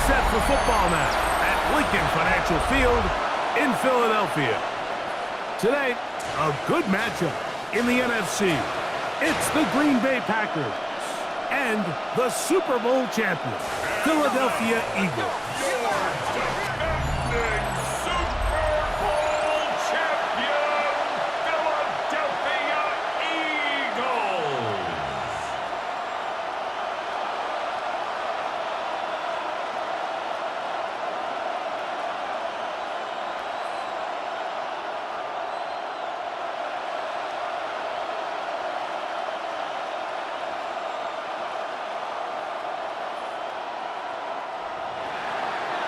set for football now at Lincoln Financial Field in Philadelphia. Today, a good matchup in the NFC. It's the Green Bay Packers and the Super Bowl champion, Philadelphia Eagles.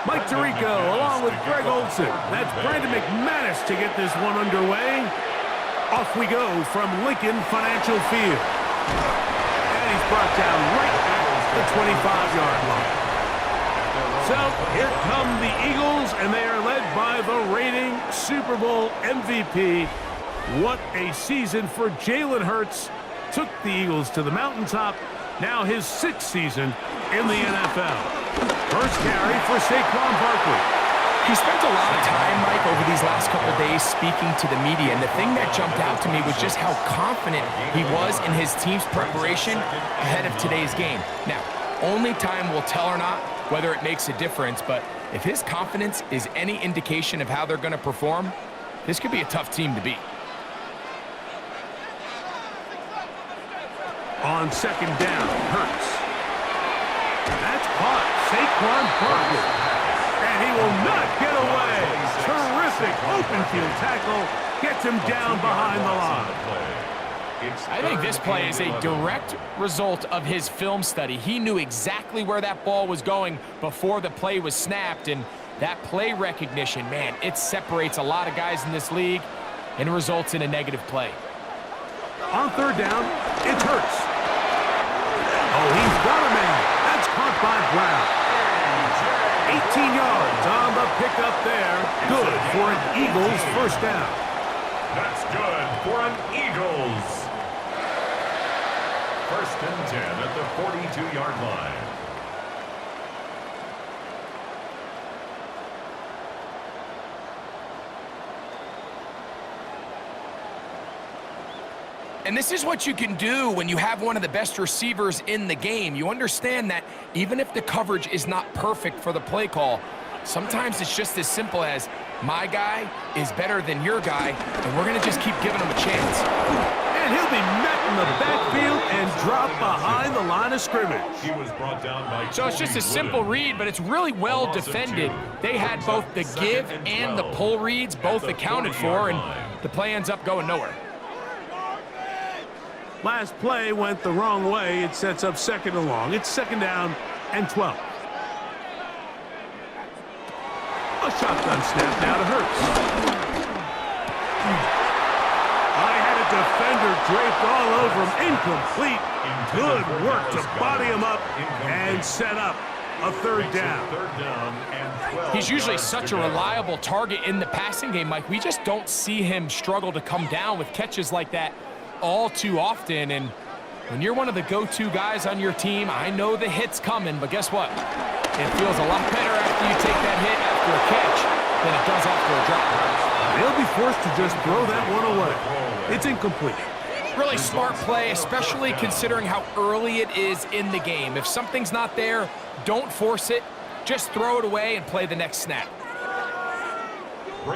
Mike Tirico along with Greg Olson. That's Brandon McManus to get this one underway. Off we go from Lincoln Financial Field. And he's brought down right at the 25-yard line. So here come the Eagles, and they are led by the reigning Super Bowl MVP. What a season for Jalen Hurts. Took the Eagles to the mountaintop. Now his 6th season in the NFL. First carry for Saquon Barkley. He spent a lot of time, Mike, over these last couple days speaking to the media, and the thing that jumped out to me was just how confident he was in his team's preparation ahead of today's game. Now, only time will tell or not whether it makes a difference, but if his confidence is any indication of how they're going to perform, this could be a tough team to beat. On second down, Hurts. That's caught. Saquon Barkley. And he will not get away. Terrific open field tackle. Gets him down behind the line. I think this play is a direct result of his film study. He knew exactly where that ball was going before the play was snapped, and that play recognition, man, it separates a lot of guys in this league and results in a negative play. On third down, it's Hurts. Oh, he's got a man. That's caught by Brown. 18 yards on the pickup there. Good for an Eagles first down. That's good for an Eagles. First and 10 at the 42-yard line. And this is what you can do when you have one of the best receivers in the game. You understand that even if the coverage is not perfect for the play call, sometimes it's just as simple as my guy is better than your guy, and we're going to just keep giving him a chance. And he'll be met in the backfield and dropped behind the line of scrimmage. He was brought down by so it's just a simple read, but it's really well defended. They had both the give and the pull reads both accounted for, and the play ends up going nowhere. Last play went the wrong way. It sets up second and long. It's second down and 12. A shotgun snap now to Hurts. I had a defender draped all over him. Incomplete. Good work to body him up and set up a third down. He's usually such a reliable target in the passing game, Mike. We just don't see him struggle to come down with catches like that all too often, and when you're one of the go-to guys on your team, I know the hit's coming, but guess what? It feels a lot better after you take that hit after a catch than it does after a drop. They'll be forced to just throw that one away. It's incomplete. Really smart play, especially considering how early it is in the game. If something's not there, don't force it. Just throw it away and play the next snap.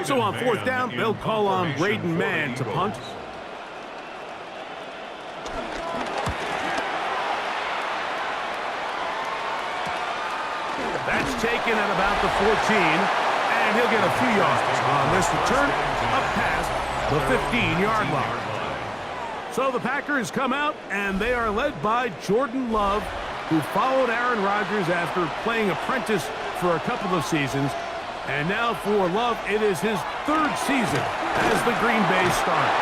So on fourth down, they'll call on Braden Mann to punt. That's taken at about the 14, and he'll get a few yards on this return up past the 15-yard line. So the Packers come out, and they are led by Jordan Love, who followed Aaron Rodgers after playing apprentice for a couple of seasons. And now for Love, it is his 3rd season as the Green Bay starter.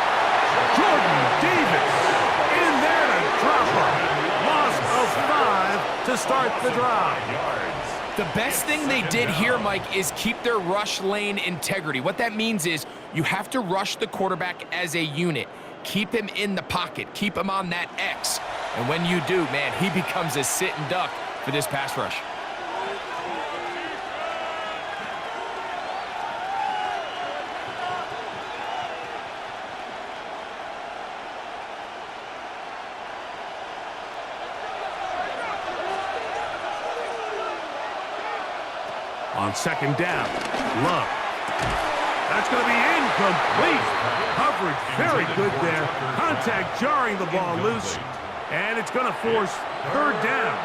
Jordan Davis in there to drop him. Loss of 5 to start the drive. The best thing they did here, Mike, is keep their rush lane integrity. What that means is you have to rush the quarterback as a unit. Keep him in the pocket. Keep him on that X. And when you do, man, he becomes a sitting duck for this pass rush. On second down, Love. That's going to be incomplete. Coverage very good there. Contact jarring the ball loose. And it's going to force third down.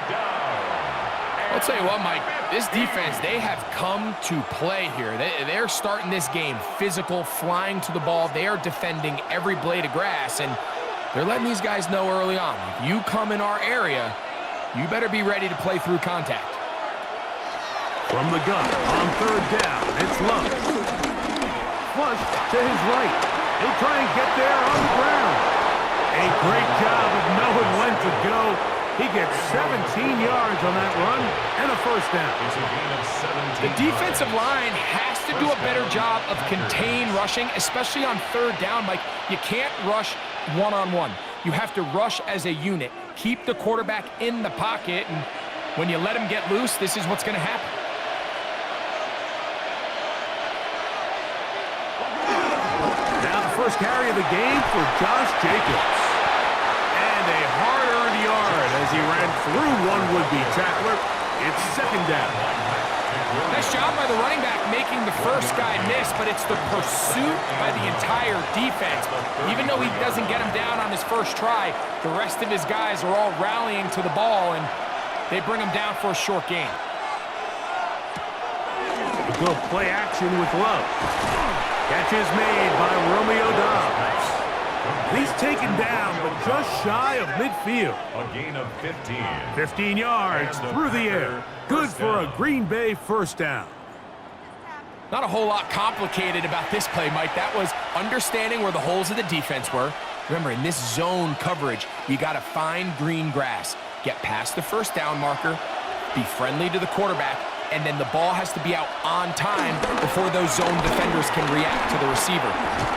I'll tell you what, Mike, this defense, they have come to play here. They're starting this game physical, flying to the ball. They are defending every blade of grass, and they're letting these guys know early on, if you come in our area, you better be ready to play through contact. From the gun, on third down, it's Love. Flush to his right. He'll try and get there on the ground. A great job of knowing when to go. He gets 17 yards on that run and a first down. The defensive line has to do a better job of contain rushing, especially on third down. Like, you can't rush one-on-one. You have to rush as a unit. Keep the quarterback in the pocket, and when you let him get loose, this is what's going to happen. Now the first carry of the game for Josh Jacobs. And a hard-earned yard as he ran through one would-be tackler. It's second down. Nice job by the running back making the first guy miss, but it's the pursuit by the entire defense. Even though he doesn't get him down on his first try, the rest of his guys are all rallying to the ball, and they bring him down for a short gain. A good play action with Love. Catch is made by Romeo Dobbs. He's taken down, but just shy of midfield. A gain of 15. 15 yards through the air. Good for a Green Bay first down. Not a whole lot complicated about this play, Mike. That was understanding where the holes of the defense were. Remember, in this zone coverage, you got to find green grass. Get past the first down marker, be friendly to the quarterback, and then the ball has to be out on time before those zone defenders can react to the receiver.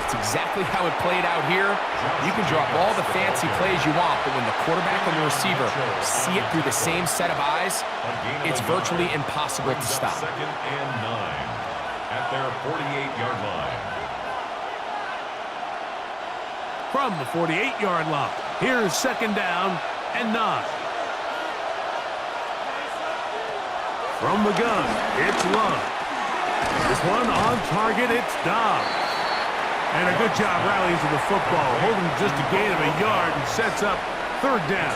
It's exactly how it played out here. You can draw all the fancy plays you want, but when the quarterback and the receiver see it through the same set of eyes, it's virtually impossible to stop. Second and 9 at their 48-yard line. From the 48-yard line, here's second down and 9. From the gun, it's Love. This one on target, it's Dobbs. And a good job rallying to the football, holding just a gain of a yard and sets up third down.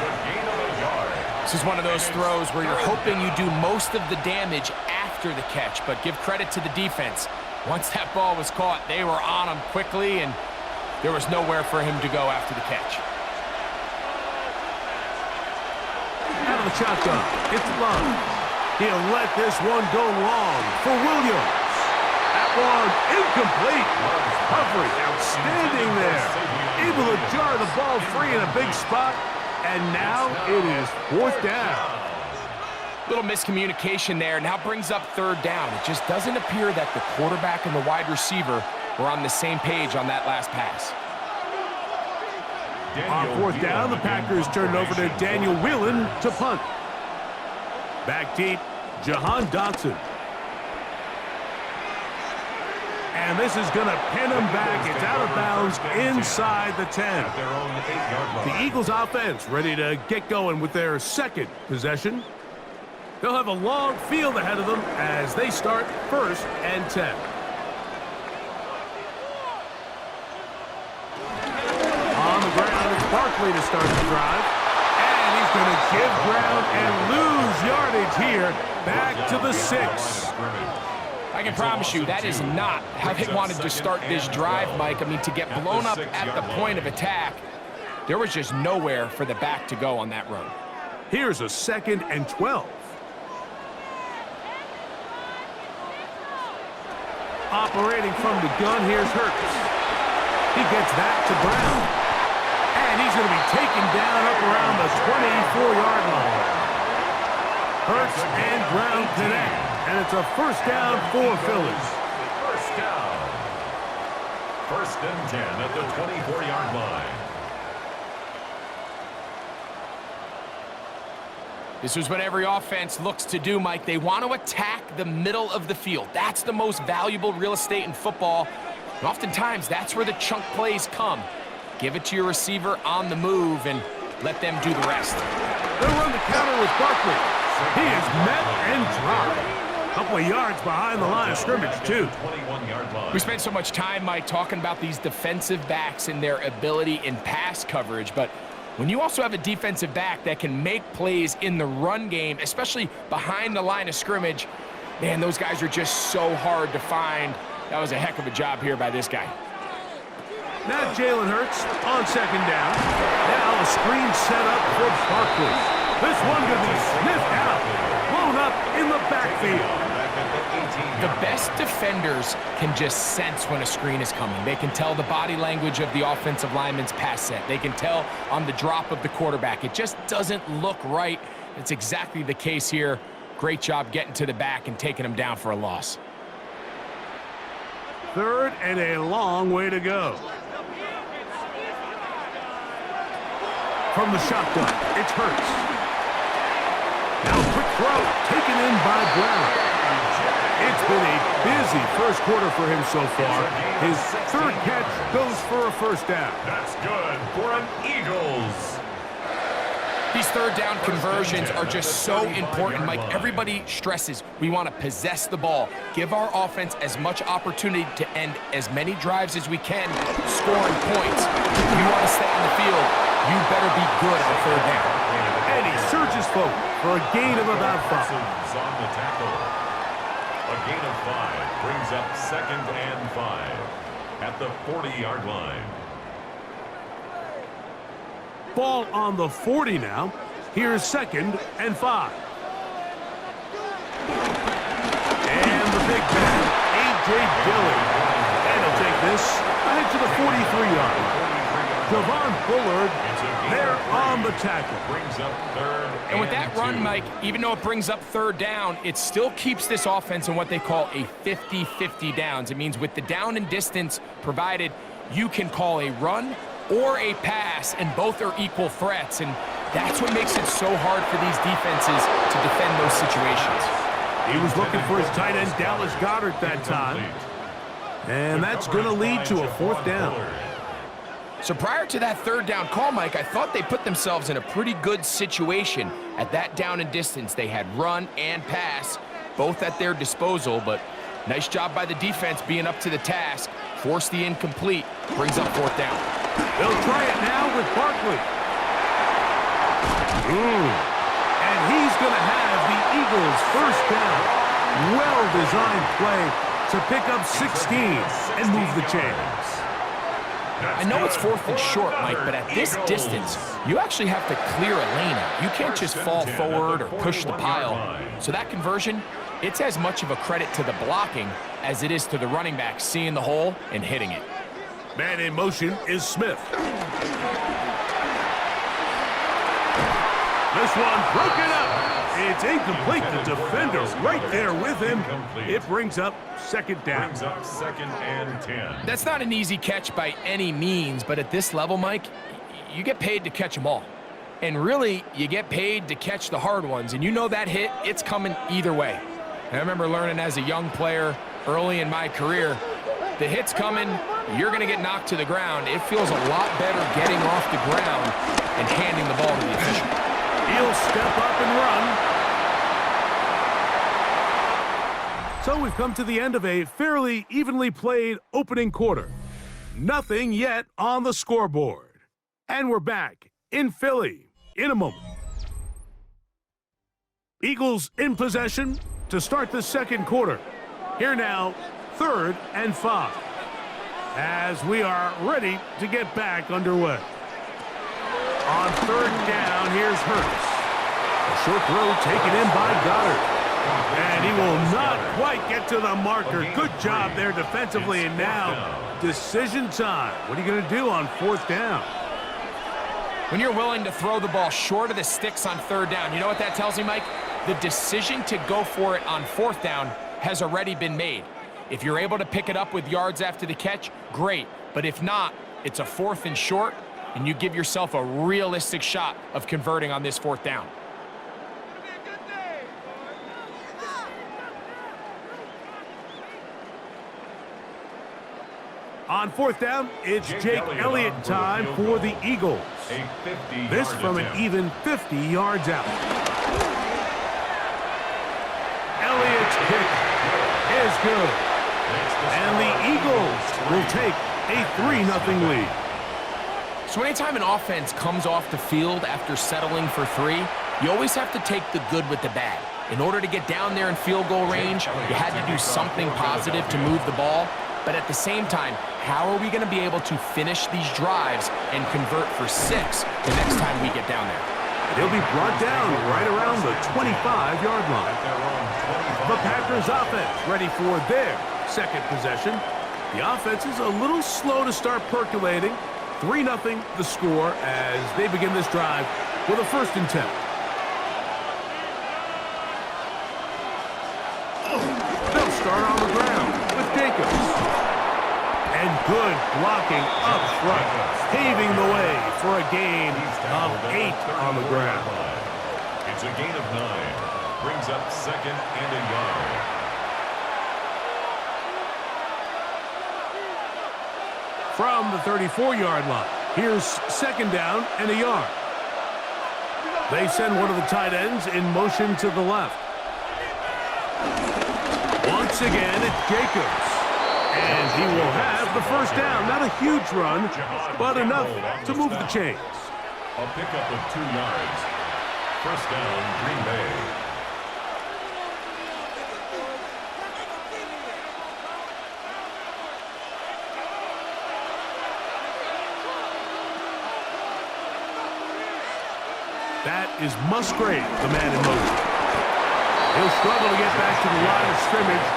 This is one of those throws where you're hoping you do most of the damage after the catch, but give credit to the defense. Once that ball was caught, they were on him quickly, and there was nowhere for him to go after the catch. Out of the shotgun, it's Love. He'll let this one go long for Williams. That one incomplete. Coverage outstanding there. Able to jar the ball free in a big spot. And now it is fourth down. Little miscommunication there. Now brings up third down. It just doesn't appear that the quarterback and the wide receiver were on the same page on that last pass. On fourth down, the Packers turned over to Daniel Whelan to punt. Back deep, Jahan Dotson. And this is going to pin him back. It's out of bounds inside the 10. The Eagles offense ready to get going with their second possession. They'll have a long field ahead of them as they start first and 10. On the ground, it's Barkley to start the drive. Going to give ground and lose yardage here. Back to the 6. I can promise you that is not how they wanted to start this drive, Mike. I mean, to get blown up at the point of attack, there was just nowhere for the back to go on that run. Here's a second and 12. Operating from the gun, here's Hurts. He gets that to Brown. And he's going to be taken down up around the 24-yard line. Hurts and Brown connect. And it's a first down for Philly. First down. First and 10 at the 24-yard line. This is what every offense looks to do, Mike. They want to attack the middle of the field. That's the most valuable real estate in football. And oftentimes, that's where the chunk plays come. Give it to your receiver on the move and let them do the rest. They'll run the counter with Barkley. He is met and dropped. Couple of yards behind the line of scrimmage, too. 21-yard line. We spent so much time, Mike, talking about these defensive backs and their ability in pass coverage, but when you also have a defensive back that can make plays in the run game, especially behind the line of scrimmage, man, those guys are just so hard to find. That was a heck of a job here by this guy. Now Jalen Hurts on second down. Now a screen set up for Barkley. This one could be sniffed out. Blown up in the backfield. The best defenders can just sense when a screen is coming. They can tell the body language of the offensive lineman's pass set. They can tell on the drop of the quarterback. It just doesn't look right. It's exactly the case here. Great job getting to the back and taking him down for a loss. Third and a long way to go. From the shotgun, it's Hurts. Now a quick throw, taken in by Brown. It's been a busy first quarter for him so far. His third catch goes for a first down. That's good for an Eagles. These third down conversions are just so important, Mike. Everybody stresses we want to possess the ball, give our offense as much opportunity to end as many drives as we can, scoring points. If you want to stay on the field, you better be good on third down. And he surges forward for a gain of about 5. On the tackle. A gain of 5 brings up 2nd and 5 at the 40-yard line. Ball on the 40 now. Here's 2nd and 5. And the big man, A.J. Dillon. And he'll take this ahead to the 43-yard line. Javon Bullard there on the tackle. Brings up 3rd And with that run, Mike, even though it brings up third down, it still keeps this offense in what they call a 50-50 downs. It means with the down and distance provided, you can call a run or a pass, and both are equal threats. And that's what makes it so hard for these defenses to defend those situations. He was looking for his tight end, Dallas Goedert, that time. And that's going to lead to a 4th down. So prior to that third down call, Mike, I thought they put themselves in a pretty good situation at that down and distance. They had run and pass, both at their disposal, but nice job by the defense being up to the task. Forced the incomplete, brings up 4th down. They'll try it now with Barkley. And he's going to have the Eagles' first down. Well-designed play to pick up 16 and move the chains. I know it's 4th and short, Mike, but at this distance, you actually have to clear a lane out. You can't just fall forward or push the pile. So that conversion, it's as much of a credit to the blocking as it is to the running back seeing the hole and hitting it. Man in motion is Smith. This one broken up. It's incomplete. The defender right there with him. It brings up 2nd down. Brings up 2nd and 10. That's not an easy catch by any means, but at this level, Mike, you get paid to catch them all. And really, you get paid to catch the hard ones. And you know that hit, it's coming either way. And I remember learning as a young player early in my career, the hit's coming, you're going to get knocked to the ground. It feels a lot better getting off the ground and handing the ball to the official. He'll step up and run. So we've come to the end of a fairly evenly played opening quarter. Nothing yet on the scoreboard. And we're back in Philly in a moment. Eagles in possession to start the second quarter. Here now, 3rd and 5. As we are ready to get back underway. On 3rd down, here's Hurts. A short throw taken in by Goedert. And he will not quite get to the marker. Good job there defensively. And now, decision time. What are you going to do on 4th down? When you're willing to throw the ball short of the sticks on 3rd down, you know what that tells me, Mike? The decision to go for it on 4th down has already been made. If you're able to pick it up with yards after the catch, great. But if not, it's a 4th and short, and you give yourself a realistic shot of converting on this 4th down. On 4th down, it's Jake Elliott time for the Eagles. This from an even 50 yards out. Elliott's kick good. And the Eagles will take a 3-0 lead. So anytime an offense comes off the field after settling for 3, you always have to take the good with the bad. In order to get down there in field goal range, you had to do something positive to move the ball. But at the same time, how are we going to be able to finish these drives and convert for 6 the next time we get down there? He'll be brought down right around the 25-yard line. The Packers offense ready for their second possession. The offense is a little slow to start percolating. 3-0 the score as they begin this drive with a 1st and 10. They'll start on the ground with Jacobs. And good blocking up front, paving the way for a gain of 8 on the ground. It's a gain of 9. Brings up 2nd and a yard. From the 34-yard line, here's 2nd down and a yard. They send one of the tight ends in motion to the left. Once again, it's Jacobs. And he will have the 1st down. Not a huge run, but enough to move the chains. A pickup of 2 yards. 1st down, Green Bay. That is Musgrave, the man in motion. He'll struggle to get back to the line of scrimmage.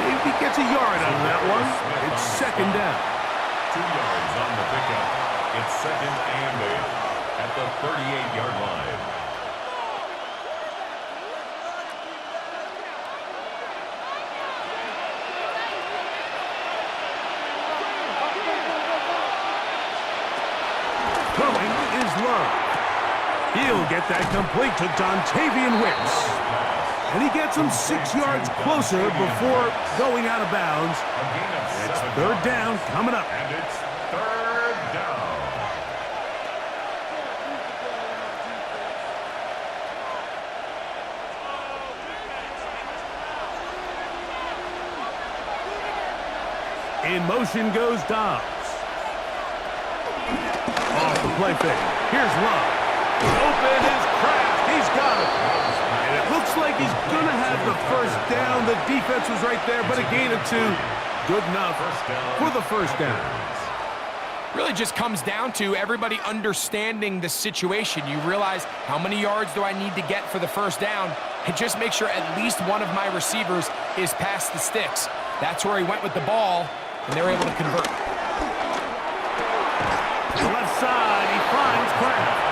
Maybe gets a yard out of that one. It's 2nd down. 2 yards on the pickup. It's 2nd and 8 at the 38-yard line. Throwing is Love. He'll get that complete to Dontavian Wicks. And he gets him 6 yards closer before going out of bounds. It's 3rd down coming up. And it's 3rd down. In motion goes Dobbs. Off the play fake. Here's Love. Open is Kraft. He's got it. And it looks like he's going to have the 1st down. The defense was right there, but a gain of 2. Good enough for the 1st down. Really just comes down to everybody understanding the situation. You realize how many yards do I need to get for the 1st down, and just make sure at least one of my receivers is past the sticks. That's where he went with the ball, and they were able to convert. To the left side, he finds Kraft.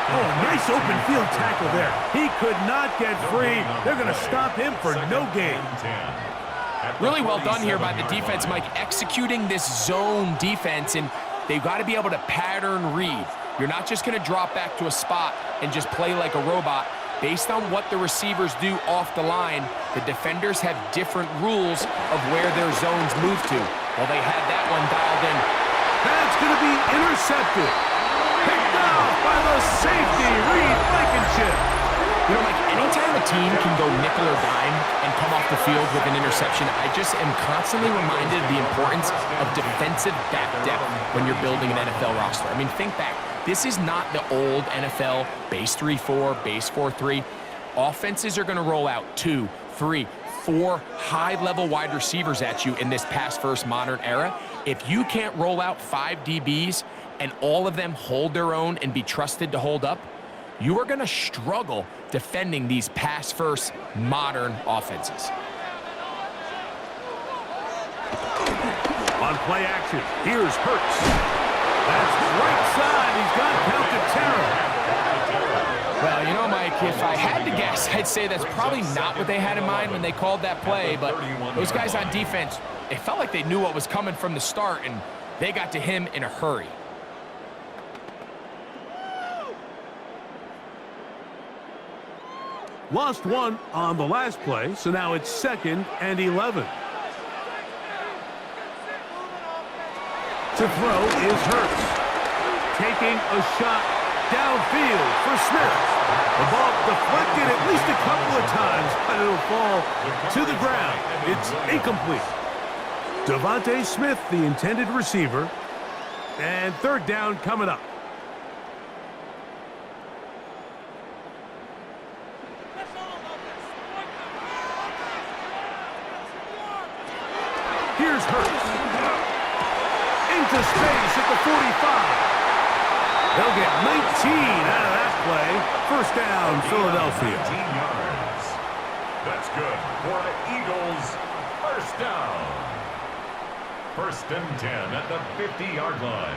Oh, nice open field tackle there. He could not get free. They're going to stop him for no gain. Really well done here by the defense, Mike, executing this zone defense, and they've got to be able to pattern read. You're not just going to drop back to a spot and just play like a robot. Based on what the receivers do off the line, the defenders have different rules of where their zones move to. Well, they had that one dialed in. That's going to be intercepted. Picked off by the safety, Reed Blankenship. You know, Mike, anytime a team can go nickel or dime and come off the field with an interception, I just am constantly reminded of the importance of defensive back depth when you're building an NFL roster. I mean, think back. This is not the old NFL base 3-4, base 4-3. Offenses are going to roll out 2, 3, 4 high-level wide receivers at you in this pass-first modern era. If you can't roll out 5 DBs and all of them hold their own and be trusted to hold up, you are going to struggle defending these pass-first modern offenses. On play action, here's Hurts. That's right side. He's got count to terror. Well, you know, Mike, if I had to guess, I'd say that's probably not what they had in mind when they called that play, but those guys on defense, it felt like they knew what was coming from the start, and they got to him in a hurry. Lost one on the last play, so now it's 2nd and 11. To throw is Hurts. Taking a shot downfield for Smith. The ball deflected at least a couple of times, but it'll will fall to the ground. It's incomplete. Devontae Smith, the intended receiver. And third down coming up. Here's Hurts. Into space at the 45. They'll get 19 out of that play. First down, Philadelphia. 19 yards. That's good for the Eagles. First down. First and 10 at the 50-yard line.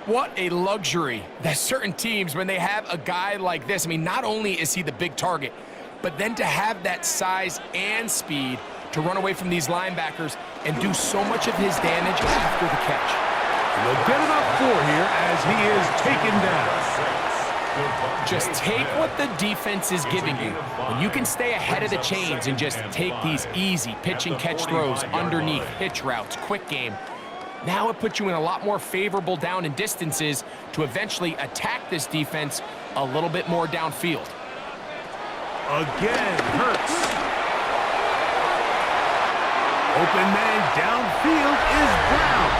What a luxury that certain teams, when they have a guy like this, I mean, not only is he the big target, but then to have that size and speed to run away from these linebackers and do so much of his damage after the catch. And they'll get it up 4 here as he is taken down. Just take what the defense is giving you. When you can stay ahead of the chains and just take these easy pitch and catch throws underneath, hitch routes, quick game, now it puts you in a lot more favorable down and distances to eventually attack this defense a little bit more downfield. Again, Hurts. Open man downfield is Brown.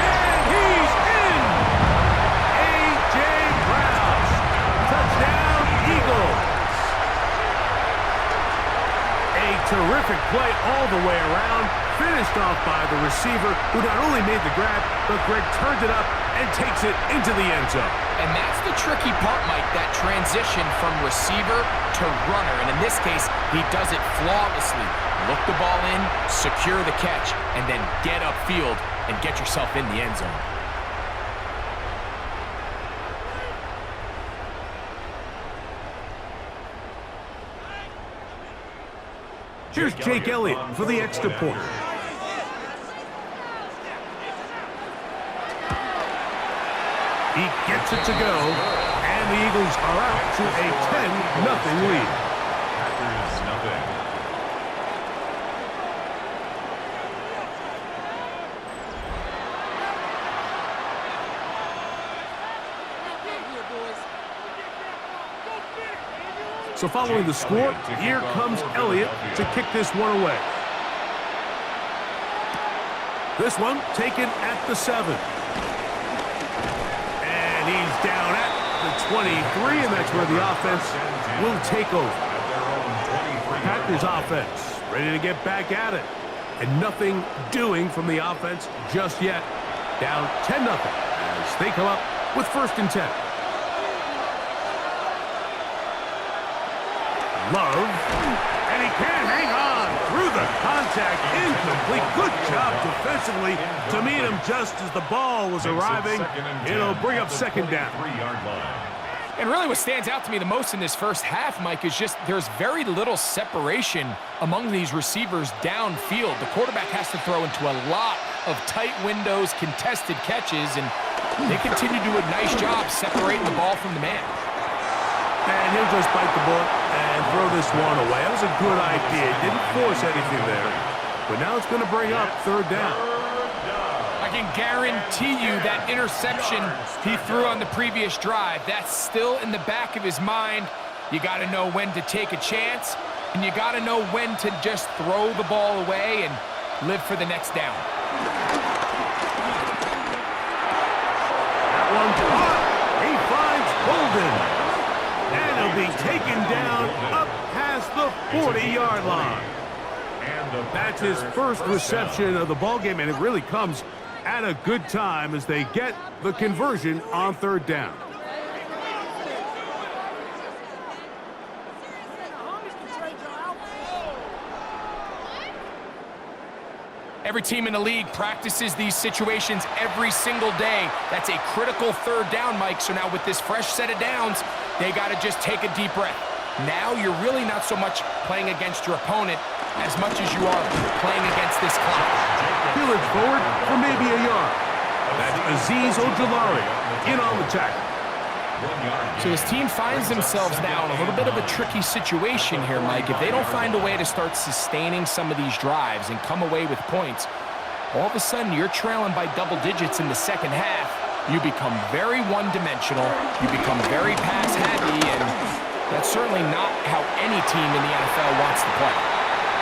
And he's in! A.J. Brown. Touchdown, Eagles. A terrific play all the way around. Finished off by the receiver, who not only made the grab, but Greg turned it up and takes it into the end zone. And that's the tricky part, Mike, that transition from receiver to runner. And in this case, he does it flawlessly. Look the ball in, secure the catch, and then get upfield and get yourself in the end zone. Here's Jake Elliott for the extra point. He gets it to go, and the Eagles are out to a 10-0 lead. Packers nothing. So following the score, here comes Elliott to kick this one away. This one taken at the 7. And he's down at the 23, and that's where the offense will take over. Packers offense ready to get back at it. And nothing doing from the offense just yet. Down 10-0 as they come up with first and 10. Love, and he can't hang on through the contact, incomplete. Good job defensively to meet him just as the ball was arriving. It'll bring up second down. 3-yard line. And really what stands out to me the most in this first half, Mike, is just there's very little separation among these receivers downfield. The quarterback has to throw into a lot of tight windows, contested catches, and they continue to do a nice job separating the ball from the man. And he'll just bite the bullet and throw this one away. That was a good idea. Didn't force anything there. But now it's going to bring up third down. I can guarantee you that interception he threw on the previous drive, that's still in the back of his mind. You got to know when to take a chance, and you got to know when to just throw the ball away and live for the next down. That one caught. He finds Golden. And he'll be taken down up past the 40-yard line. That's his first reception of the ballgame, and it really comes at a good time as they get the conversion on third down. Every team in the league practices these situations every single day. That's a critical third down, Mike. So now with this fresh set of downs, they got to just take a deep breath. Now you're really not so much playing against your opponent as much as you are playing against this clock. Peel it forward for maybe a yard. That's Azeez Ojulari in on the tackle. So his team finds themselves now in a little bit of a tricky situation here, Mike. If they don't find a way to start sustaining some of these drives and come away with points, all of a sudden you're trailing by double digits in the second half. You become very one-dimensional, you become very pass-heavy, and That's certainly not how any team in the NFL wants to play.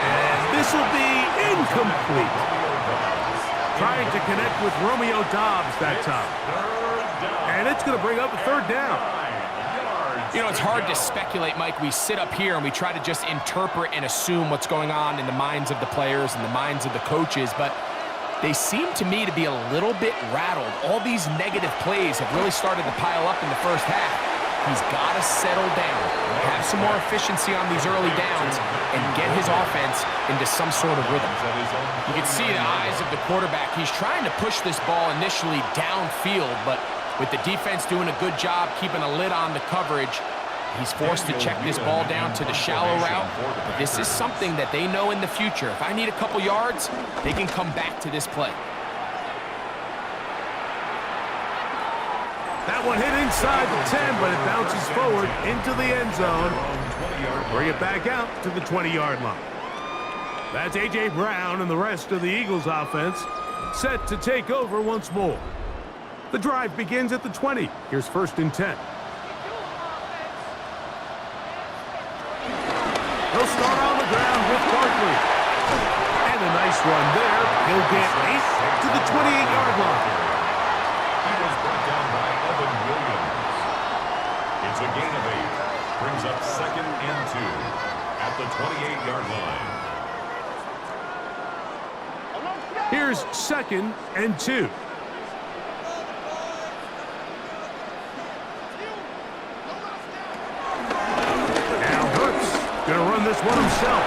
And this will be incomplete. Trying to connect with Romeo Doubs that time. And it's going to bring up a third down. You know, it's hard to speculate, Mike. We sit up here and we try to just interpret and assume what's going on in the minds of the players and the minds of the coaches, but they seem to me to be a little bit rattled. All these negative plays have really started to pile up in the first half. He's got to settle down, have some more efficiency on these early downs, and get his offense into some sort of rhythm. You can see the eyes of the quarterback. He's trying to push this ball initially downfield, but with the defense doing a good job keeping a lid on the coverage, he's forced to check this ball down to the shallow route. But this is something that they know in the future. If I need a couple yards, they can come back to this play. That one hit inside the 10, but it bounces forward into the end zone. Bring it back out to the 20-yard line. That's A.J. Brown and the rest of the Eagles offense set to take over once more. The drive begins at the 20. Here's 1st and 10. He'll start on the ground with Barkley. And a nice run there. He'll get 8 to the 28-yard line. He was brought down by Evan Williams. It's a gain of 8. Brings up 2nd and 2 at the 28-yard line. Here's 2nd and 2. Going to run this one himself.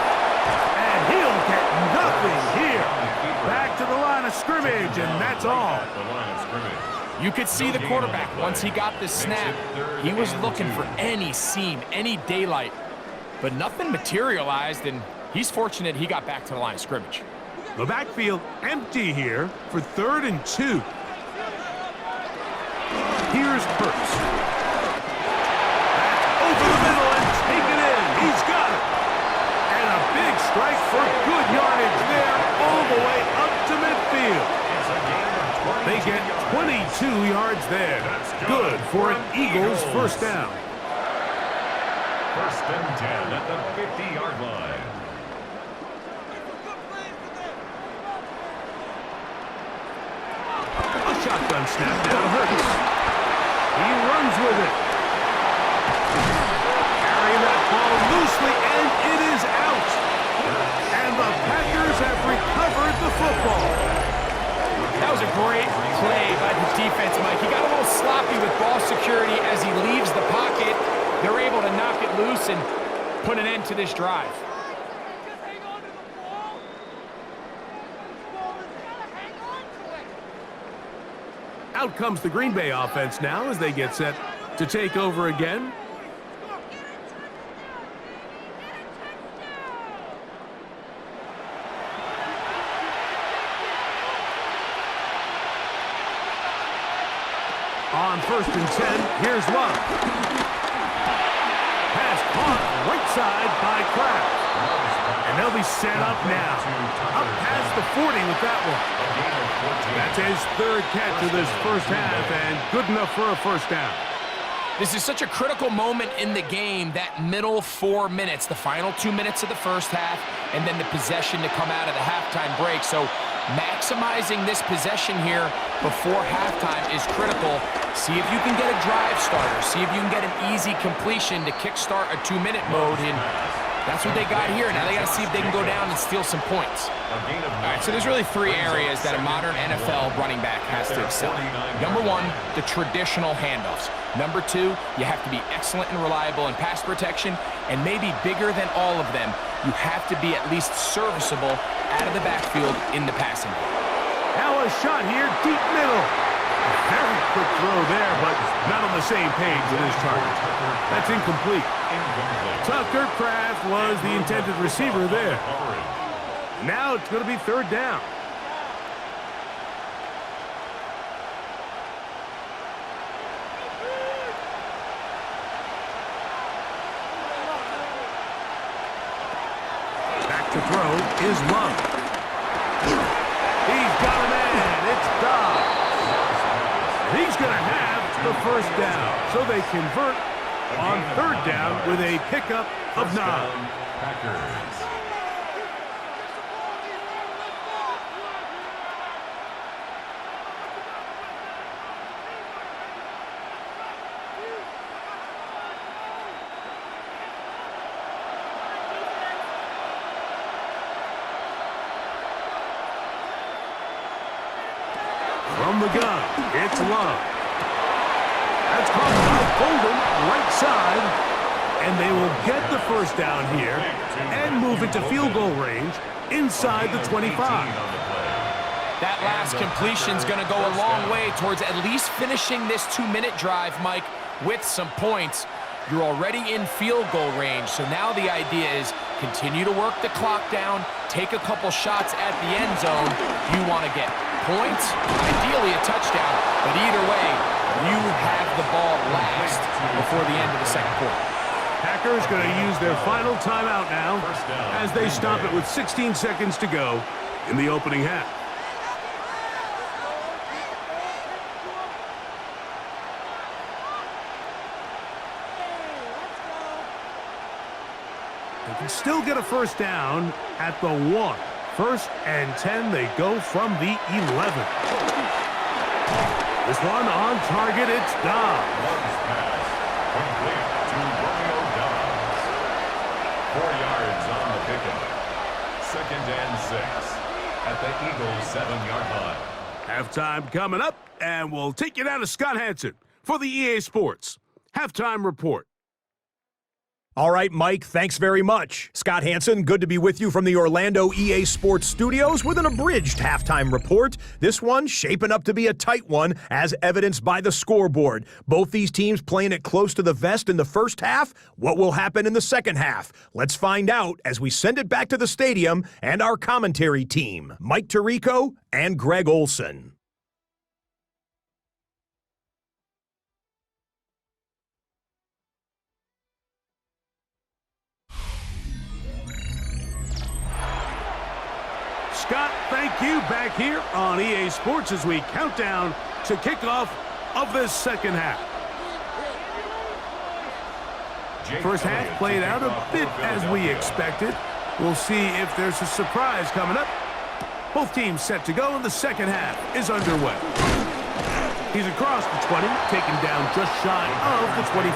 And he'll get nothing here. Back to the line of scrimmage, and that's all. You could see the quarterback, once he got the snap, he was looking for any seam, any daylight. But nothing materialized, and he's fortunate he got back to the line of scrimmage. The backfield empty here for 3rd and 2. Here's Hurts. That's over the middle and taken in. He's got it. And a big strike for good yardage there all the way up to midfield. They get 22 yards there. Good for an Eagles first down. 1st and 10 at the 50-yard line. A shotgun snap down to Hurts. He runs with it. Carrying that ball loosely, and it is out. And the Packers have recovered the football. That was a great play by the defense, Mike. He got a little sloppy with ball security as he leaves the pocket. They're able to knock it loose and put an end to this drive. Out comes the Green Bay offense now as they get set to take over again. On 1st and 10, here's Love. Pass caught right side by Kraft. And they'll be set up now. Up past the 40 with that one. That's his 3rd catch of this first half, and good enough for a first down. This is such a critical moment in the game, that middle 4 minutes, the final 2 minutes of the first half, and then the possession to come out of the halftime break. So maximizing this possession here before halftime is critical. See if you can get a drive starter. See if you can get an easy completion to kickstart a 2-minute mode, and that's what they got here. Now they got to see if they can go down and steal some points. All right, so there's really 3 areas that a modern NFL running back has to excel. Number 1, the traditional handoffs. Number 2, you have to be excellent and reliable in pass protection, and maybe bigger than all of them, you have to be at least serviceable out of the backfield in the passing game. Now a shot here, deep middle. Very quick throw there, but not on the same page with his target. That's incomplete. Tucker Kraft was the intended receiver there. Now it's going to be 3rd down. Back to throw is Love. He's got a man. It's Dobbs. He's going to have the first down. So they convert On third down with a pickup of 9. Packers. From the gun, it's Love. That's caught by Bolden, right side. And they will get the first down here and move it to field goal range inside the 25. That last completion's going to go a long way towards at least finishing this 2-minute drive, Mike, with some points. You're already in field goal range, so now the idea is continue to work the clock down, take a couple shots at the end zone. You want to get points, ideally a touchdown, but either way, you have the ball last before the end of the second quarter. Packers going to use their final timeout now as they stop it with 16 seconds to go in the opening half. They can still get a first down at the 1. First and 10, they go from the 11. This one on target, it's Dobbs. Pass complete to Romeo Dobbs. 4 yards on the pickup. 2nd and 6 at the Eagles' 7-yard line. Halftime coming up, and we'll take you down to Scott Hansen for the EA Sports Halftime Report. All right, Mike, thanks very much. Scott Hansen, good to be with you from the Orlando EA Sports Studios with an abridged halftime report. This one shaping up to be a tight one, as evidenced by the scoreboard. Both these teams playing it close to the vest in the first half. What will happen in the second half? Let's find out as we send it back to the stadium and our commentary team, Mike Tirico and Greg Olson. Scott, thank you. Back here on EA Sports as we count down to kickoff of this second half. First half played out a bit as we expected. We'll see if there's a surprise coming up. Both teams set to go, and the second half is underway. He's across the 20, taken down just shy of the 25.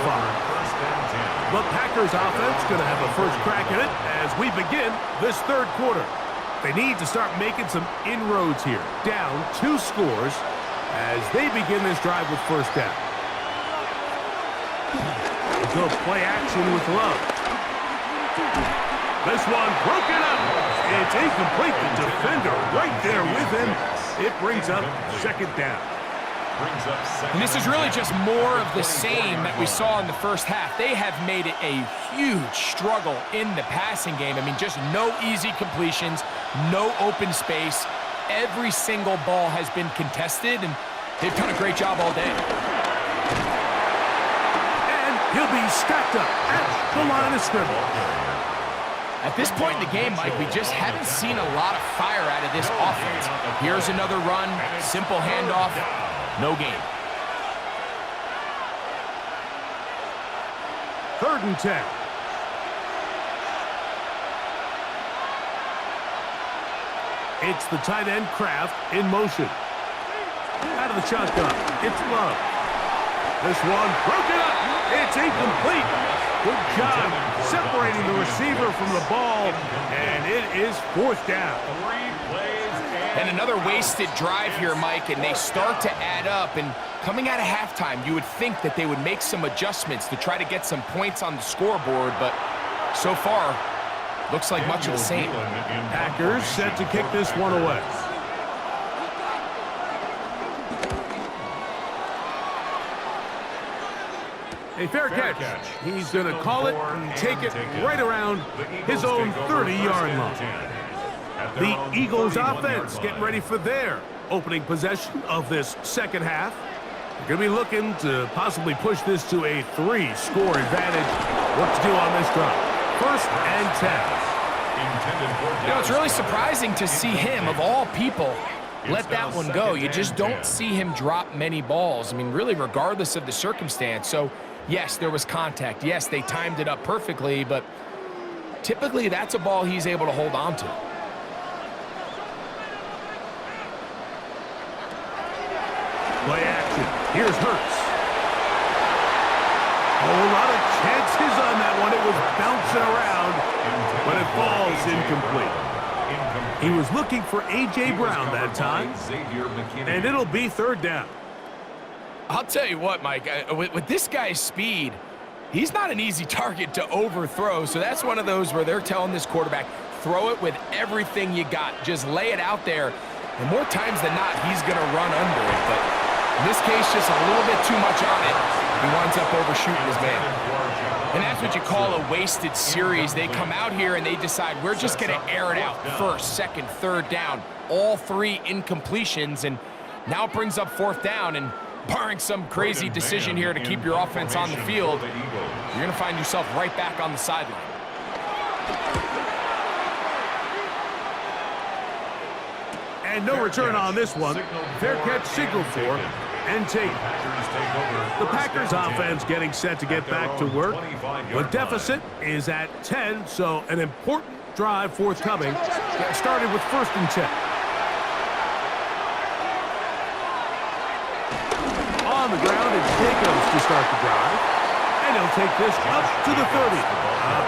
The Packers offense going to have a first crack at it as we begin this third quarter. They need to start making some inroads here. Down 2 scores as they begin this drive with first down. Go play action with Love. This one broken up. It's incomplete. The defender right there with him. It brings up second down. And this is really just more of the same that we saw in the first half. They have made it a huge struggle in the passing game. I mean, just no easy completions, no open space. Every single ball has been contested, and they've done a great job all day. And he'll be stacked up at the line of scrimmage. At this point in the game, Mike, we just haven't seen a lot of fire out of this offense. Here's another run, simple handoff. No gain. 3rd and 10. It's the tight end Kraft in motion. Out of the shotgun, it's Love. This one broken up. It's incomplete. Good job separating the receiver from the ball, and it is 4th down. 3 plays. And another wasted drive here, Mike, and they start to add up. And coming out of halftime, you would think that they would make some adjustments to try to get some points on the scoreboard, but so far, looks like much of the same. Packers set to kick this one away. A fair catch. He's going to call it and take it right around his own 30-yard line. The Eagles offense getting ready for their opening possession of this second half. They're going to be looking to possibly push this to a 3-score advantage. What to do on this drive? 1st and 10. You know, it's really surprising to see him, of all people, let that one go. You just don't see him drop many balls. I mean, really, regardless of the circumstance. So Yes, there was contact. Yes, they timed it up perfectly, but typically that's a ball he's able to hold on to. Play action. Here's Hurts. A whole lot of chances on that one. It was bouncing around, but it falls incomplete. He was looking for A.J. Brown that time, and it'll be third down. I'll tell you what, Mike, with this guy's speed, he's not an easy target to overthrow, so that's one of those where they're telling this quarterback, throw it with everything you got. Just lay it out there, and more times than not, he's going to run under it, but in this case, just a little bit too much on it. He winds up overshooting his man. And that's what you call a wasted series. They come out here and they decide, we're just going to air it out. First, second, third down, all three incompletions, and now it brings up fourth down, and barring some crazy decision here to keep your offense on the field, you're going to find yourself right back on the sideline. And no return on this one. Fair catch signal for and take. The Packers offense getting set to get back to work. The deficit is at 10, so an important drive forthcoming. Get started with 1st and 10. On the ground, it's Jacobs to start the drive. And he'll take this up to the 30.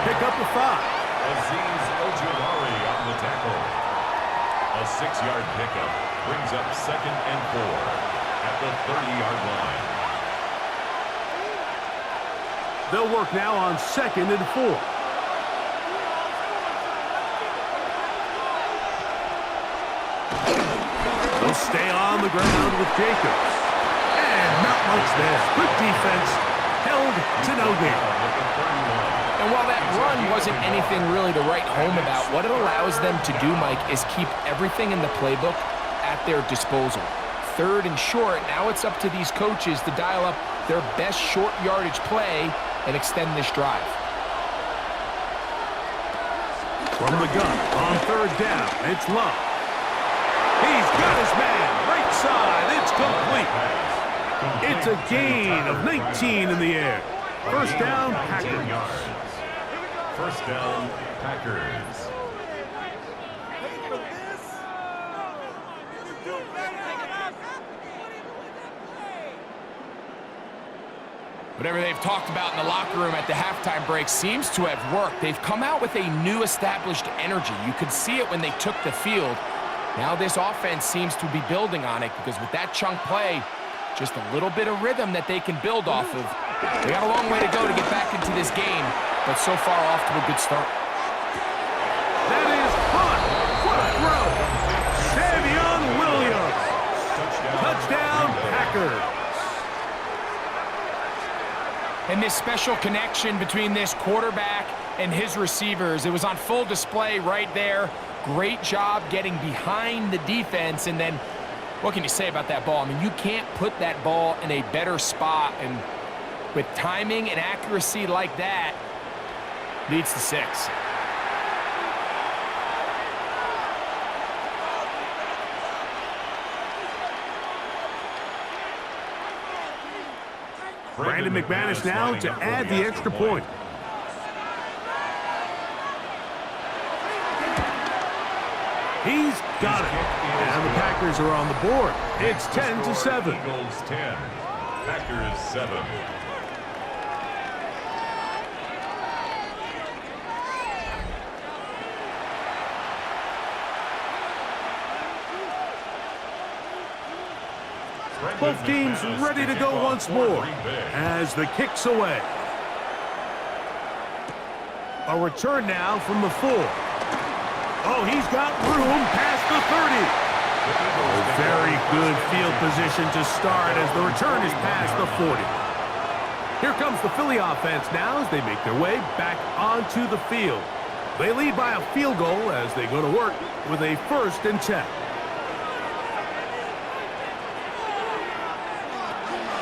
Pick up the 5. Azeez Ojulari on the tackle. A 6-yard pickup brings up 2nd and 4 at the 30-yard line. They'll work now on 2nd and 4. They'll stay on the ground with Jacobs. And not much there. Good defense. Held to no gain. And while that run wasn't anything really to write home about, what it allows them to do, Mike, is keep everything in the playbook at their disposal. 3rd and short, now it's up to these coaches to dial up their best short yardage play and extend this drive. From the gun, on 3rd down, it's Love. He's got his man, right side, it's complete. It's a gain of 19 in the air. 1st down, Packers. 1st down, Packers. Whatever they've talked about in the locker room at the halftime break seems to have worked. They've come out with a new established energy. You could see it when they took the field. Now this offense seems to be building on it because with that chunk play, just a little bit of rhythm that they can build off of. They got a long way to go to get back into this game, but so far off to a good start. That is hot. What a throw. Savion Williams. Touchdown, Packers. And this special connection between this quarterback and his receivers, it was on full display right there. Great job getting behind the defense, and then what can you say about that ball? I mean, you can't put that ball in a better spot, and with timing and accuracy like that, leads to 6. Brandon McManus now to add the extra point. He's got it. And the Packers are on the board. It's 10-7. Eagles 10, Packers 7. Both teams ready to go once more as the kick's away. A return now from the 4. Oh, he's got room past the 30. A very good field position to start as the return is past the 40. Here comes the Philly offense now as they make their way back onto the field. They lead by a field goal as they go to work with a 1st and 10.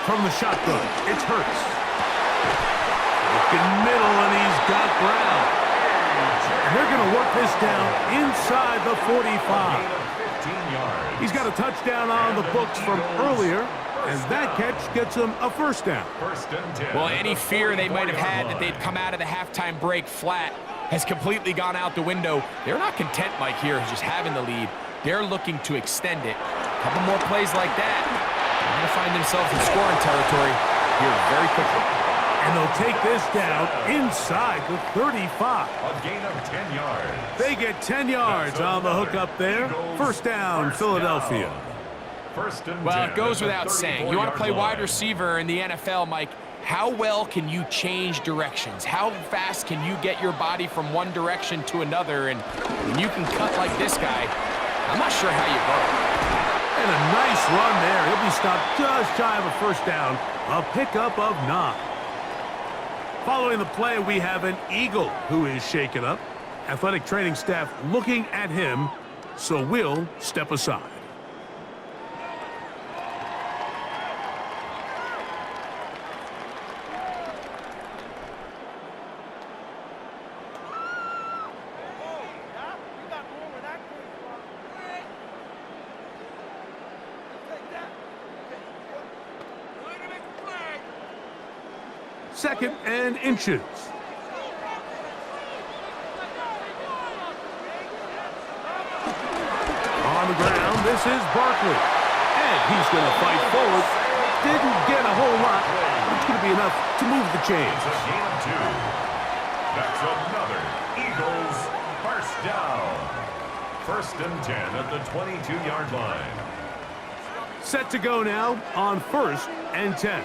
From the shotgun, it's Hurts. Looking middle, and he's got Brown. And they're going to work this down inside the 45. yards. He's got a touchdown on the books from earlier, and that catch gets him a first down. First and 10. Well, any fear they might have had that they'd come out of the halftime break flat has completely gone out the window. They're not content, Mike, here just having the lead. They're looking to extend it. A couple more plays like that, they're going to find themselves in scoring territory here very quickly. And they'll take this down inside the 35. A gain of 10 yards. They get 10 yards on the hook up there. First down, Philadelphia. First and 10. Well, it goes without saying. You want to play wide receiver in the NFL, Mike, how well can you change directions? How fast can you get your body from one direction to another? And when you can cut like this guy, I'm not sure how you go. And a nice run there. He'll be stopped just shy of a first down. A pickup of 9. Following the play, we have an Eagle who is shaken up. Athletic training staff looking at him, so we'll step aside. Second and inches. On the ground, this is Barkley. And he's going to fight forward. Didn't get a whole lot, but it's going to be enough to move the chains. It's a gain of 2. That's another Eagles first down. First and 10 at the 22-yard line. Set to go now on first and 10.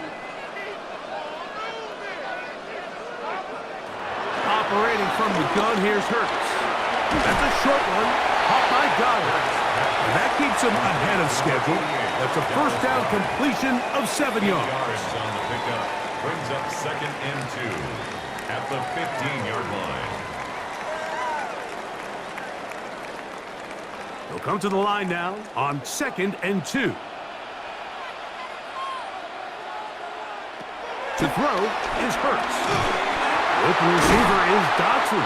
Operating from the gun, here's Hurts. That's a short one, caught by Goddard. And that keeps him ahead of schedule. That's a first down completion of 7 yards. On the pickup brings up second and 2 at the 15-yard line. He'll come to the line now on second and 2. To throw is Hurts. Open receiver is Dotson.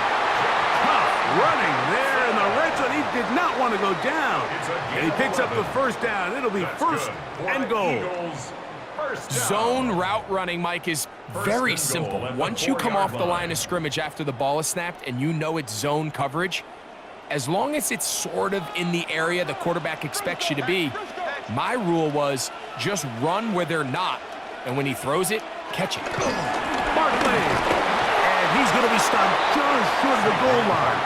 Tough running there in the red zone. He did not want to go down. And he picks up the first down. It'll be first and goal. Zone route running, Mike, is very simple. Once you come off the line of scrimmage after the ball is snapped and you know it's zone coverage, as long as it's sort of in the area the quarterback expects you to be, my rule was just run where they're not. And when he throws it, catch it. Barkley. He's going to be stopped just short of the goal line.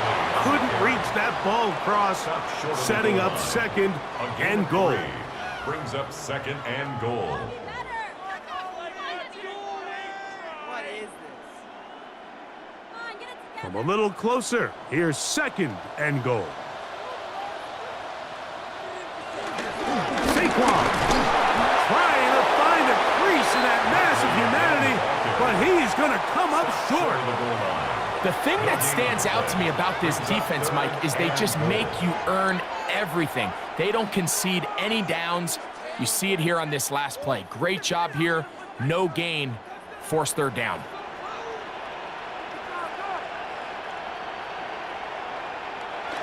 Couldn't reach that ball across, setting up second and goal. Brings up second and goal. What is this? From a little closer, here's second and goal. Saquon trying to find a crease in that mass of humanity, but he's going to come up short. The thing that stands out to me about this defense, Mike, is they just make you earn everything. They don't concede any downs. You see it here on this last play. Great job here. No gain. Forced third down.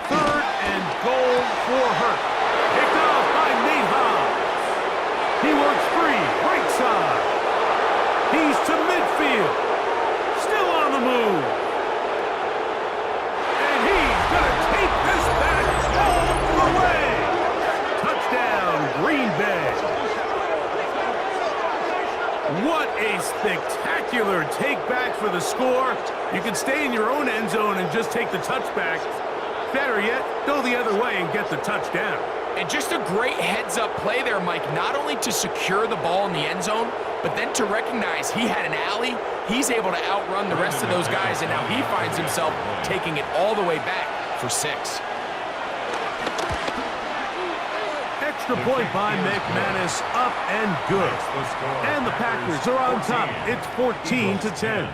Third and goal for Hurt. Picked off by Nate Hobbs. He works free, right side. He's to midfield. Still on the move. And he's going to take this back all the way. Touchdown, Green Bay. What a spectacular take back for the score. You can stay in your own end zone and just take the touchback. Better yet, go the other way and get the touchdown. And just a great heads-up play there, Mike, not only to secure the ball in the end zone, but then to recognize he had an alley. He's able to outrun the rest of those guys, and now he finds himself taking it all the way back for 6. Extra point by McManus, up and good. And the Packers are on top. It's 14-10.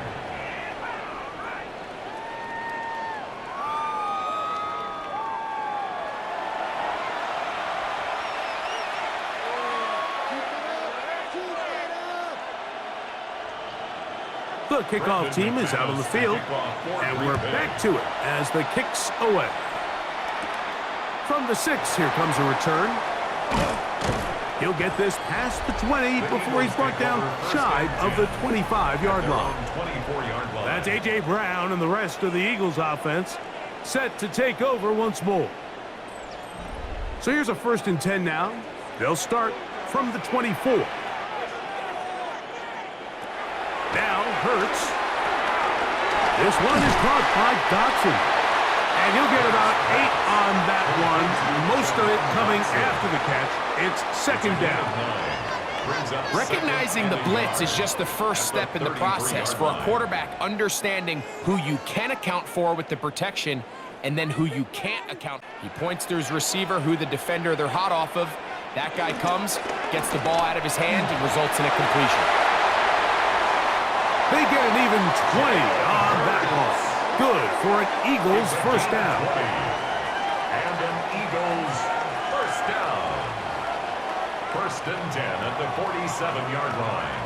The kickoff team is out on the field, and we're back to it as the kick's away. From the 6, here comes a return. He'll get this past the 20 before he's brought down shy of the 25-yard line. That's A.J. Brown and the rest of the Eagles offense set to take over once more. So here's a 1st and 10 now. They'll start from the 24. Now Hurts. This one is caught by Dotson. And he'll get about 8 on that one, most of it coming after the catch. It's 2nd down. Recognizing the blitz is just the first step in the process for a quarterback understanding who you can account for with the protection and then who you can't account. He points to his receiver, who the defender they're hot off of. That guy comes, gets the ball out of his hand, and results in a completion. They get an even 20 on that one. Good for an Eagles 1st down. And an Eagles 1st down. 1st and 10 at the 47-yard line.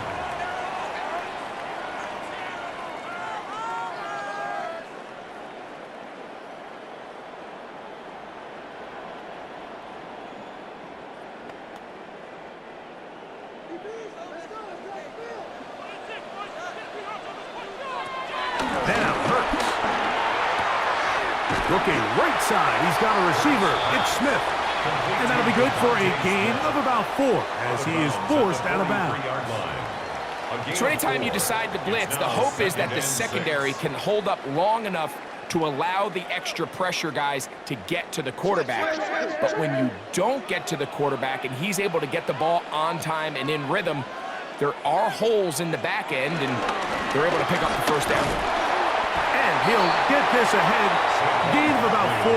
Looking right side, he's got a receiver. It's Smith. And that'll be good for a gain of about 4 as he is forced out of bounds. So anytime you decide to blitz, the hope is that the secondary can hold up long enough to allow the extra pressure guys to get to the quarterback. But when you don't get to the quarterback and he's able to get the ball on time and in rhythm, there are holes in the back end, and they're able to pick up the 1st down. And he'll get this ahead, gain of about 4,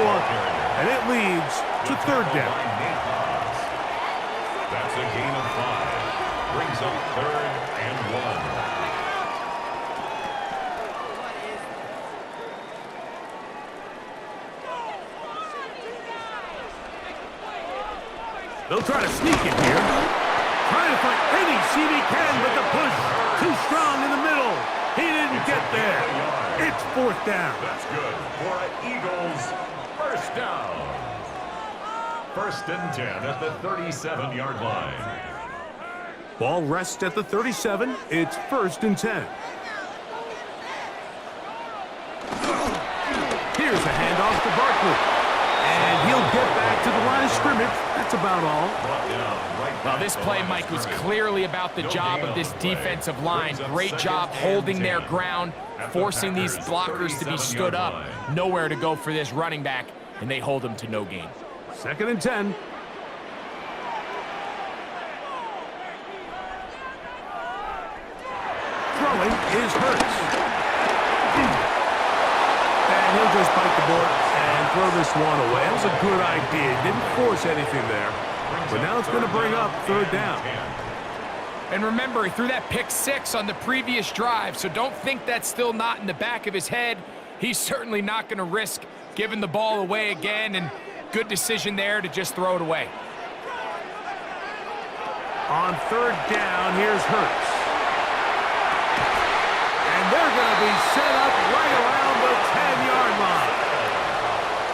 and it leads to 3rd down. That's a gain of 5. Brings up 3rd and 1. They'll try to sneak it here. Trying to find any seam he can, but the push too strong in the middle. He didn't get there. It's 4th down. That's good for an Eagles 1st down. 1st and 10 at the 37-yard line. Ball rests at the 37. It's 1st and 10. Here's a handoff to Barkley. And he'll get back to the line of scrimmage. That's about all. Well, this play, Mike, was clearly about the job of this defensive line. Great job holding their ground, forcing these blockers to be stood up. Nowhere to go for this running back, and they hold him to no gain. 2nd and 10. Throwing is Hurts. And he'll just bite the bullet and throw this one away. That was a good idea. Didn't force anything there. But now it's going to bring up 3rd down. And remember, he threw that pick 6 on the previous drive, so don't think that's still not in the back of his head. He's certainly not going to risk giving the ball away again, and good decision there to just throw it away. On 3rd down, here's Hurts. And they're going to be set up right around the 10-yard line.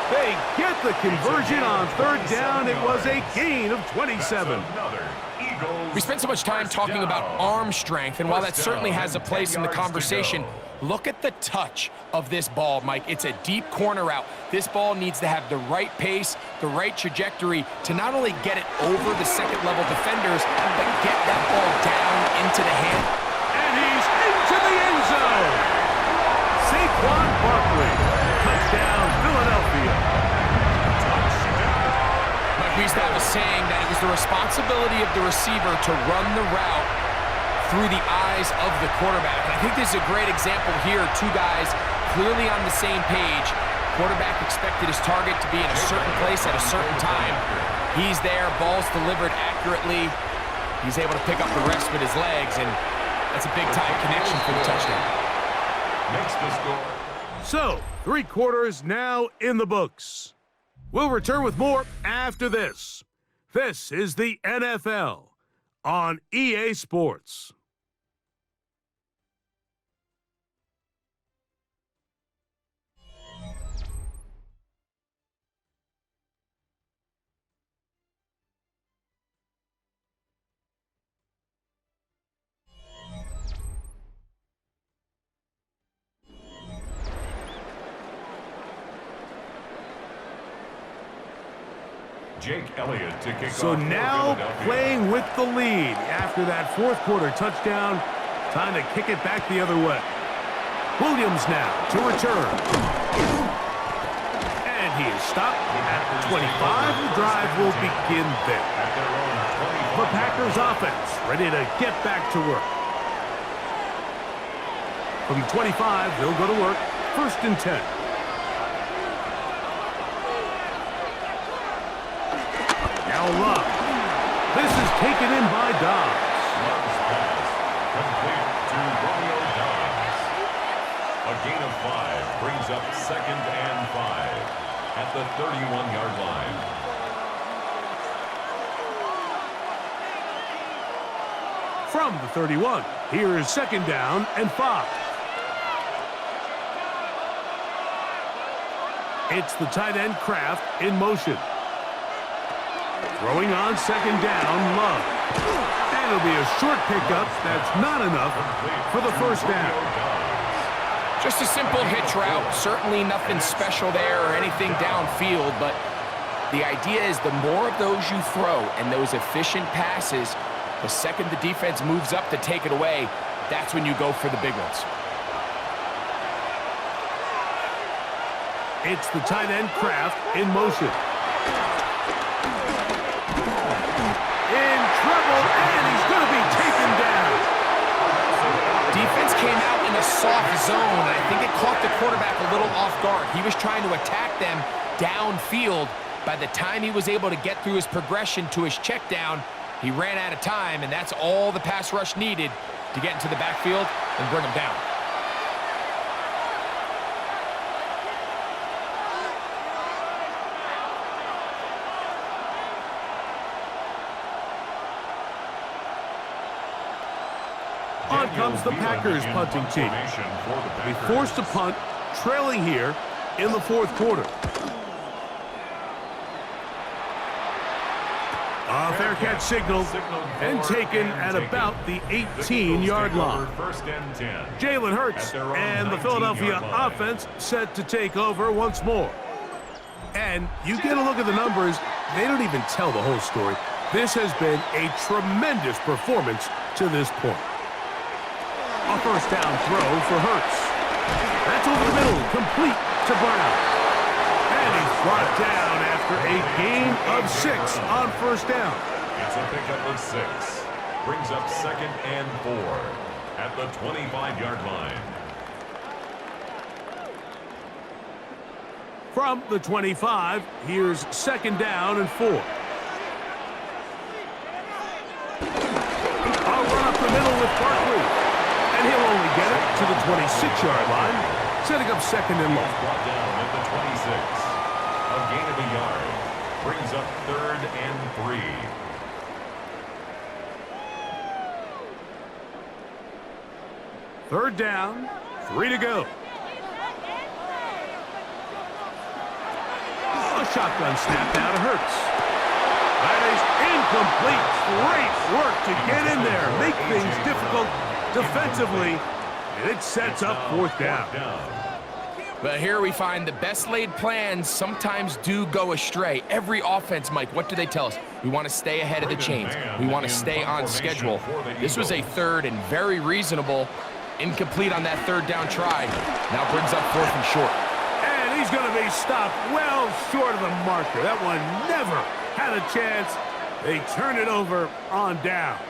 They get the conversion on 3rd down. It was a gain of 27. We spent so much time talking about arm strength, and while that certainly has a place in the conversation, look at the touch of this ball, Mike. It's a deep corner route. This ball needs to have the right pace, the right trajectory to not only get it over the second-level defenders, but get that ball down into the hand. And he's into the end zone. Saquon Barkley. Touchdown, Philadelphia. Mike, we used to have a saying that it was the responsibility of the receiver to run the route through the eyes of the quarterback. And I think this is a great example here. 2 guys clearly on the same page. Quarterback expected his target to be in a certain place at a certain time. He's there, ball's delivered accurately. He's able to pick up the rest with his legs, and that's a big-time connection for the touchdown. Makes the score. So, 3 quarters now in the books. We'll return with more after this. This is the NFL on EA Sports. Jake Elliott to kick So off for now Philadelphia. playing with the lead after that fourth quarter touchdown. Time to kick it back the other way. Williams now to return. And he is stopped at the 25. The drive will begin there. At their own 25. The Packers offense ready to get back to work. From the 25, they'll go to work. 1st and 10. Now Love. This is taken in by Dobbs. Love's pass complete to Romeo Dobbs. A gain of 5 brings up 2nd and 5 at the 31-yard line. From the 31, here is 2nd down and 5. It's the tight end Kraft in motion. Throwing on 2nd down, Love. And it'll be a short pickup. That's not enough for the 1st down. Just a simple hitch route. Certainly nothing special there or anything downfield, but the idea is the more of those you throw and those efficient passes, the second the defense moves up to take it away, that's when you go for the big ones. It's the tight end Kraft in motion. In trouble, and he's going to be taken down. Defense came out in a soft zone, and I think it caught the quarterback a little off guard. He was trying to attack them downfield. By the time he was able to get through his progression to his check down, he ran out of time, and that's all the pass rush needed to get into the backfield and bring him down. On comes the Packers punting team. They forced a punt, trailing here in the 4th quarter. A fair catch signaled and taken at about the 18-yard line. Jalen Hurts and the Philadelphia offense set to take over once more. And you get a look at the numbers, they don't even tell the whole story. This has been a tremendous performance to this point. A 1st down throw for Hurts. That's over the middle, complete to Brown. And he's brought down after a gain of 6 on 1st down. It's a pickup of 6. Brings up 2nd and 4 at the 25-yard line. From the 25, here's 2nd down and 4. A run up the middle with Barkley. And he'll only get it to the 26-yard line, setting up 2nd and long. Brought down at the 26. A gain of a yard. Brings up 3rd and 3. 3rd down, 3 to go. A shotgun snap now to Hurts. That is incomplete. Great work to get in there, make things difficult defensively, and it sets up 4th down. But here we find the best laid plans sometimes do go astray. Every offense, Mike, what do they tell us? We want to stay ahead of the chains. We want to stay on schedule. This was a 3rd and very reasonable. Incomplete on that 3rd down try. Now brings up 4th and short. And he's going to be stopped well short of the marker. That one never had a chance. They turn it over on downs.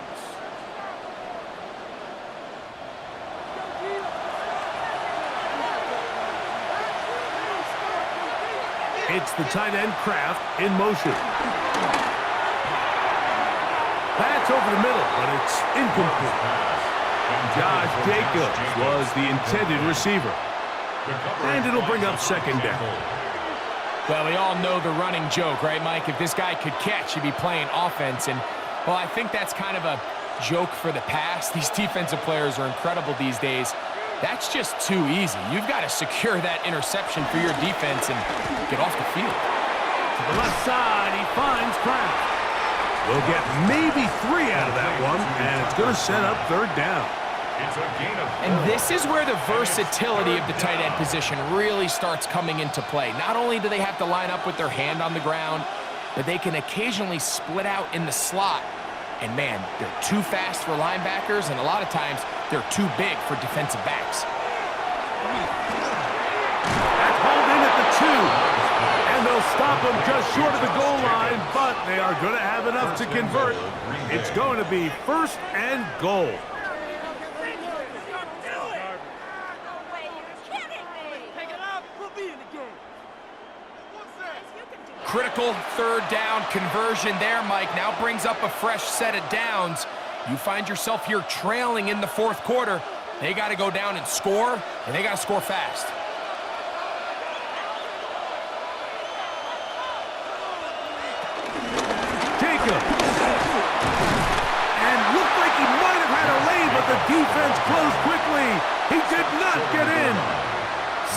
It's the tight end Kraft in motion. That's over the middle, but it's incomplete. Josh Jacobs was the intended receiver. And it'll bring up 2nd down. Well, we all know the running joke, right, Mike? If this guy could catch, he'd be playing offense. And, well, I think that's kind of a joke for the past. These defensive players are incredible these days. That's just too easy. You've got to secure that interception for your defense and get off the field. To the left side, he finds Kraft. We'll get maybe 3 out of that one, and it's going to set up 3rd down. It's a gain of 4. And this is where the versatility of the tight end position really starts coming into play. Not only do they have to line up with their hand on the ground, but they can occasionally split out in the slot. And man, they're too fast for linebackers, and a lot of times they're too big for defensive backs. That's hauled in at the 2. And they'll stop him just short of the goal line, but they are going to have enough to convert. It's going to be 1st and goal. Critical 3rd down conversion there, Mike. Now brings up a fresh set of downs. You find yourself here trailing in the 4th quarter. They got to go down and score, and they got to score fast. Jacob. And looked like he might have had a lead, but the defense closed quickly. He did not get in.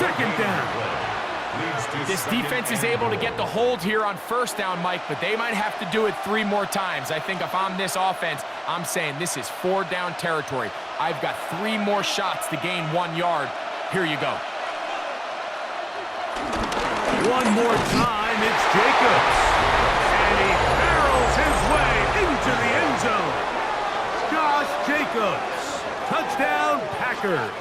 2nd down. This defense is able to get the hold here on 1st down, Mike, but they might have to do it 3 more times. I think if I'm this offense, I'm saying this is 4 down territory. I've got 3 more shots to gain 1 yard. Here you go. One more time, it's Jacobs. And he barrels his way into the end zone. Josh Jacobs. Touchdown, Packers.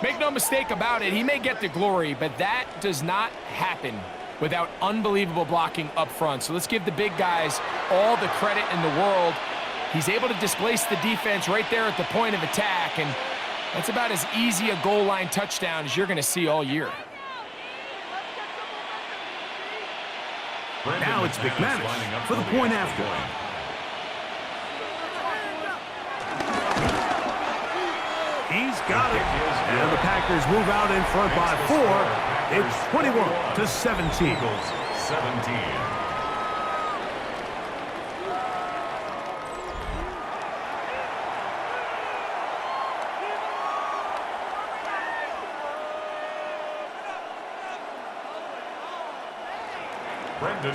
Make no mistake about it, he may get the glory, but that does not happen without unbelievable blocking up front. So let's give the big guys all the credit in the world. He's able to displace the defense right there at the point of attack, and that's about as easy a goal line touchdown as you're going to see all year. Now it's McManus for the point after. He's got it. And the Packers move out in front by 4. It's 21-17. 17.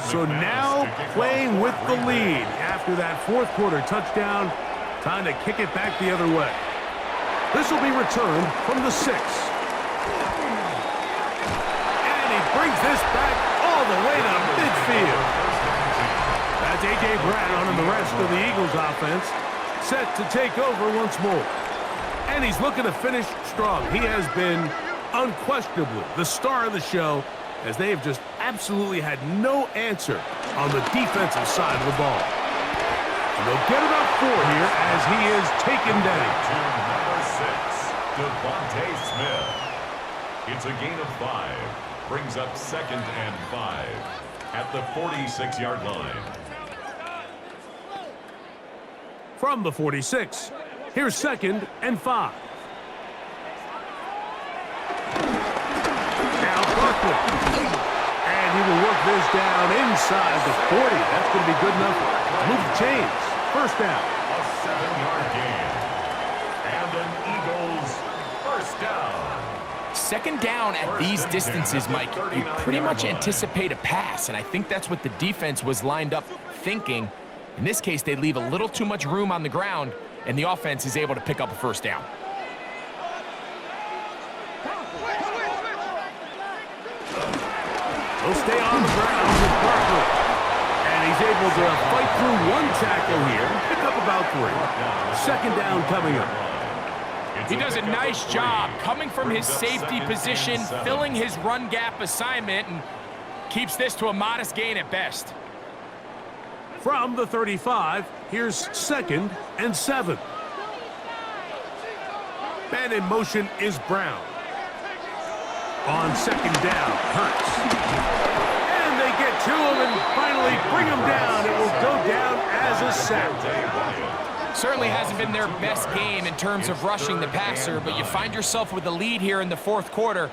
So now playing with the lead after that 4th quarter touchdown. Time to kick it back the other way. This will be returned from the 6. And he brings this back all the way to midfield. That's A.J. Brown and the rest of the Eagles offense set to take over once more. And he's looking to finish strong. He has been unquestionably the star of the show, as they have just absolutely had no answer on the defensive side of the ball. And they'll get about 4 here as he is taken down. Number 6, Devontae Smith. It's a gain of 5. Brings up 2nd and 5 at the 46-yard line. From the 46, here's 2nd and 5. Now Barkley. And he will work this down inside the 40. That's going to be good enough to move the chains. 1st down. A 7-yard gain. And an Eagles 1st down. 2nd down at these distances, Mike, you pretty much anticipate a pass, and I think that's what the defense was lined up thinking. In this case, they leave a little too much room on the ground, and the offense is able to pick up a 1st down. He'll stay on the ground with Barkley. And he's able to fight through 1 tackle here, pick up about 3. 2nd down coming up. He does a nice job coming from his safety position, filling his run gap assignment, and keeps this to a modest gain at best. From the 35, here's 2nd and 7. Man in motion is Brown. On 2nd down, Hurts. And they get to him and finally bring him down. It will go down as a sack. Certainly hasn't been their best game in terms of rushing the passer, but you find yourself with a lead here in the 4th quarter.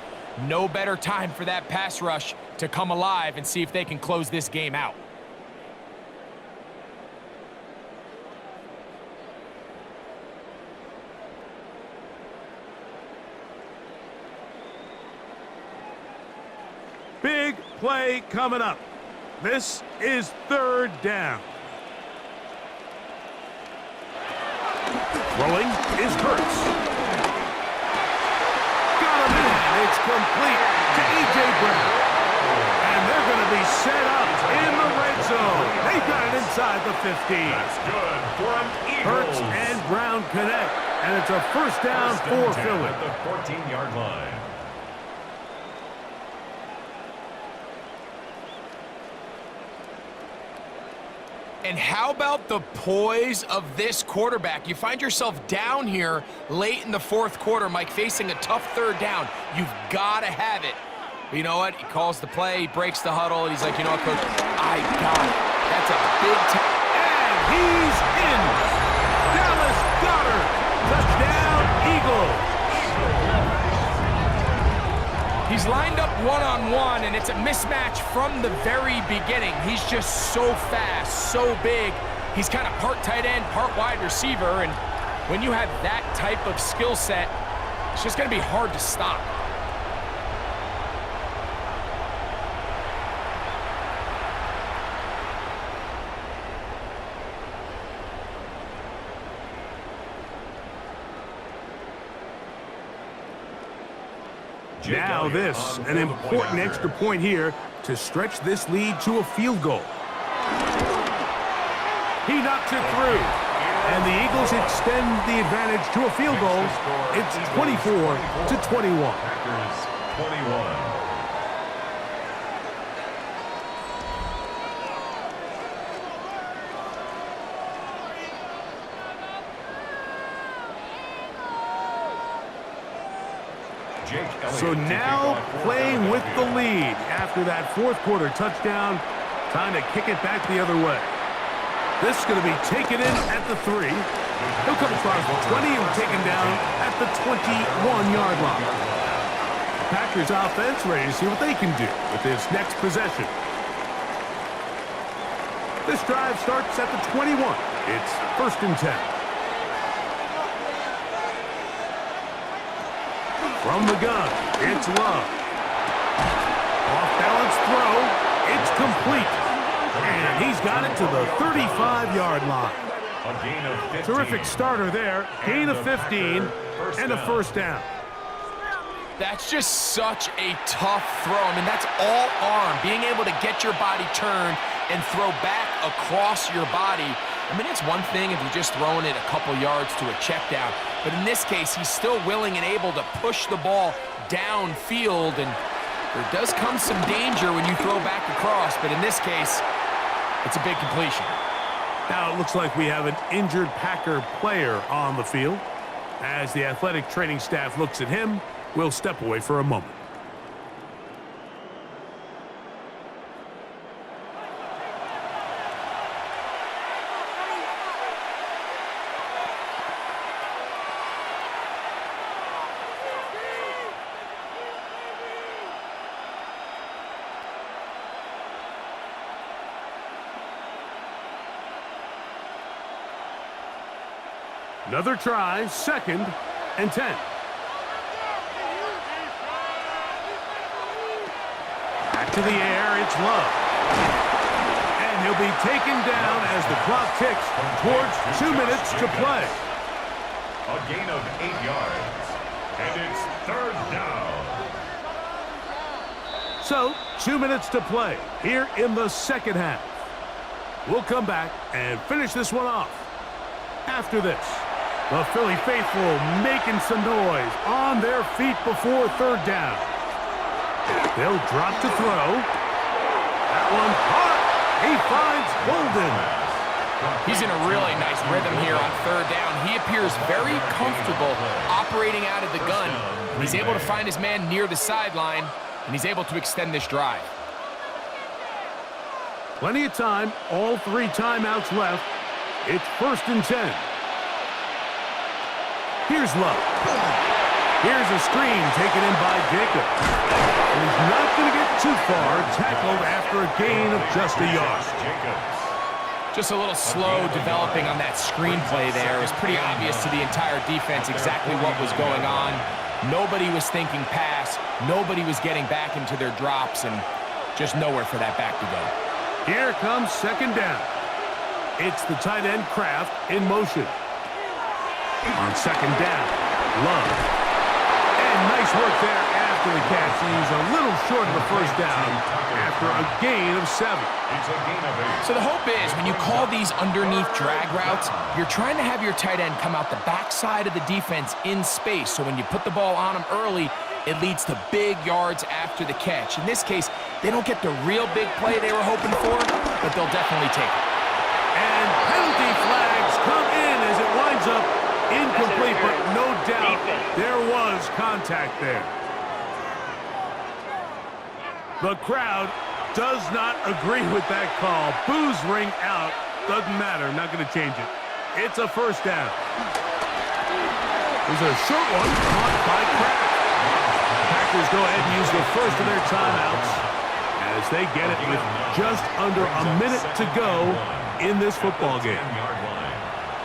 No better time for that pass rush to come alive and see if they can close this game out. Big play coming up. This is 3rd down. Throwing is Hurts. Got him in. It's complete to A.J. Brown. And they're inside the 15. That's good for an Eagles. Hurts and Brown connect, and it's a first down for Philly. At the 14-yard line. And how about the poise of this quarterback? You find yourself down here late in the fourth quarter, Mike, facing a tough third down. You've got to have it. But you know what? He calls the play, he breaks the huddle, and he's like, you know what, Coach? I got it. That's a big time. And he's in. Dallas Goedert. Touchdown, Eagles. He's lined up one-on-one, and it's a mismatch from the very beginning. He's just so fast, so big. He's kind of part tight end, part wide receiver, and when you have that type of skill set, it's just going to be hard to stop. Now this, an important extra point here to stretch this lead to a field goal. He knocks it through, and the Eagles extend the advantage to a field goal. It's 24-21. Packers 21. So now playing with the lead after that fourth quarter touchdown. Time to kick it back the other way. This is going to be taken in at the 3. He'll come across the 20 and taken down at the 21-yard line. The Packers offense ready to see what they can do with this next possession. This drive starts at the 21. It's 1st and 10. From the gun, it's Love. Off-balance throw, it's complete. And he's got it to the 35-yard line. A gain of 15. Terrific starter there. Gain of 15 and a first down. That's just such a tough throw. I mean, that's all arm. Being able to get your body turned and throw back across your body. I mean, it's one thing if you're just throwing it a couple yards to a check down. But in this case, he's still willing and able to push the ball downfield. And there does come some danger when you throw back across. But in this case, it's a big completion. Now it looks like we have an injured Packer player on the field. As the athletic training staff looks at him, we'll step away for a moment. Another try, 2nd and 10. Back to the air, it's Love. And he'll be taken down as the clock ticks towards 2 minutes to play. A gain of 8 yards. And it's 3rd down. So, 2 minutes to play here in the second half. We'll come back and finish this one off after this. The Philly faithful making some noise on their feet before 3rd down. They'll drop to throw. That one caught. He finds Golden. He's in a really nice rhythm here on 3rd down. He appears very comfortable operating out of the gun. He's able to find his man near the sideline, and he's able to extend this drive. Plenty of time. All 3 timeouts left. It's 1st and 10. Here's Love. Here's a screen taken in by Jacob. And he's not going to get too far, tackled after a gain of just a yard. Just a little slow developing on that screenplay there. It was pretty obvious to the entire defense exactly what was going on. Nobody was thinking pass. Nobody was getting back into their drops, and just nowhere for that back to go. Here comes 2nd down. It's the tight end Kraft in motion. On 2nd down, Love. And nice work there after after the catch. He's a little short of the first down after a gain of 7. It's a gain of 8. So the hope is when you call these underneath drag routes, you're trying to have your tight end come out the backside of the defense in space. So when you put the ball on him early, it leads to big yards after the catch. In this case, they don't get the real big play they were hoping for, but they'll definitely take it. And penalty flags come in as it winds up incomplete, but no doubt there was contact there. The crowd does not agree with that call. Boos ring out. Doesn't matter. Not going to change it. It's a first down. There's a short one caught by Kraft. Packers go ahead and use the first of their timeouts as they get it with just under a minute to go in this football game.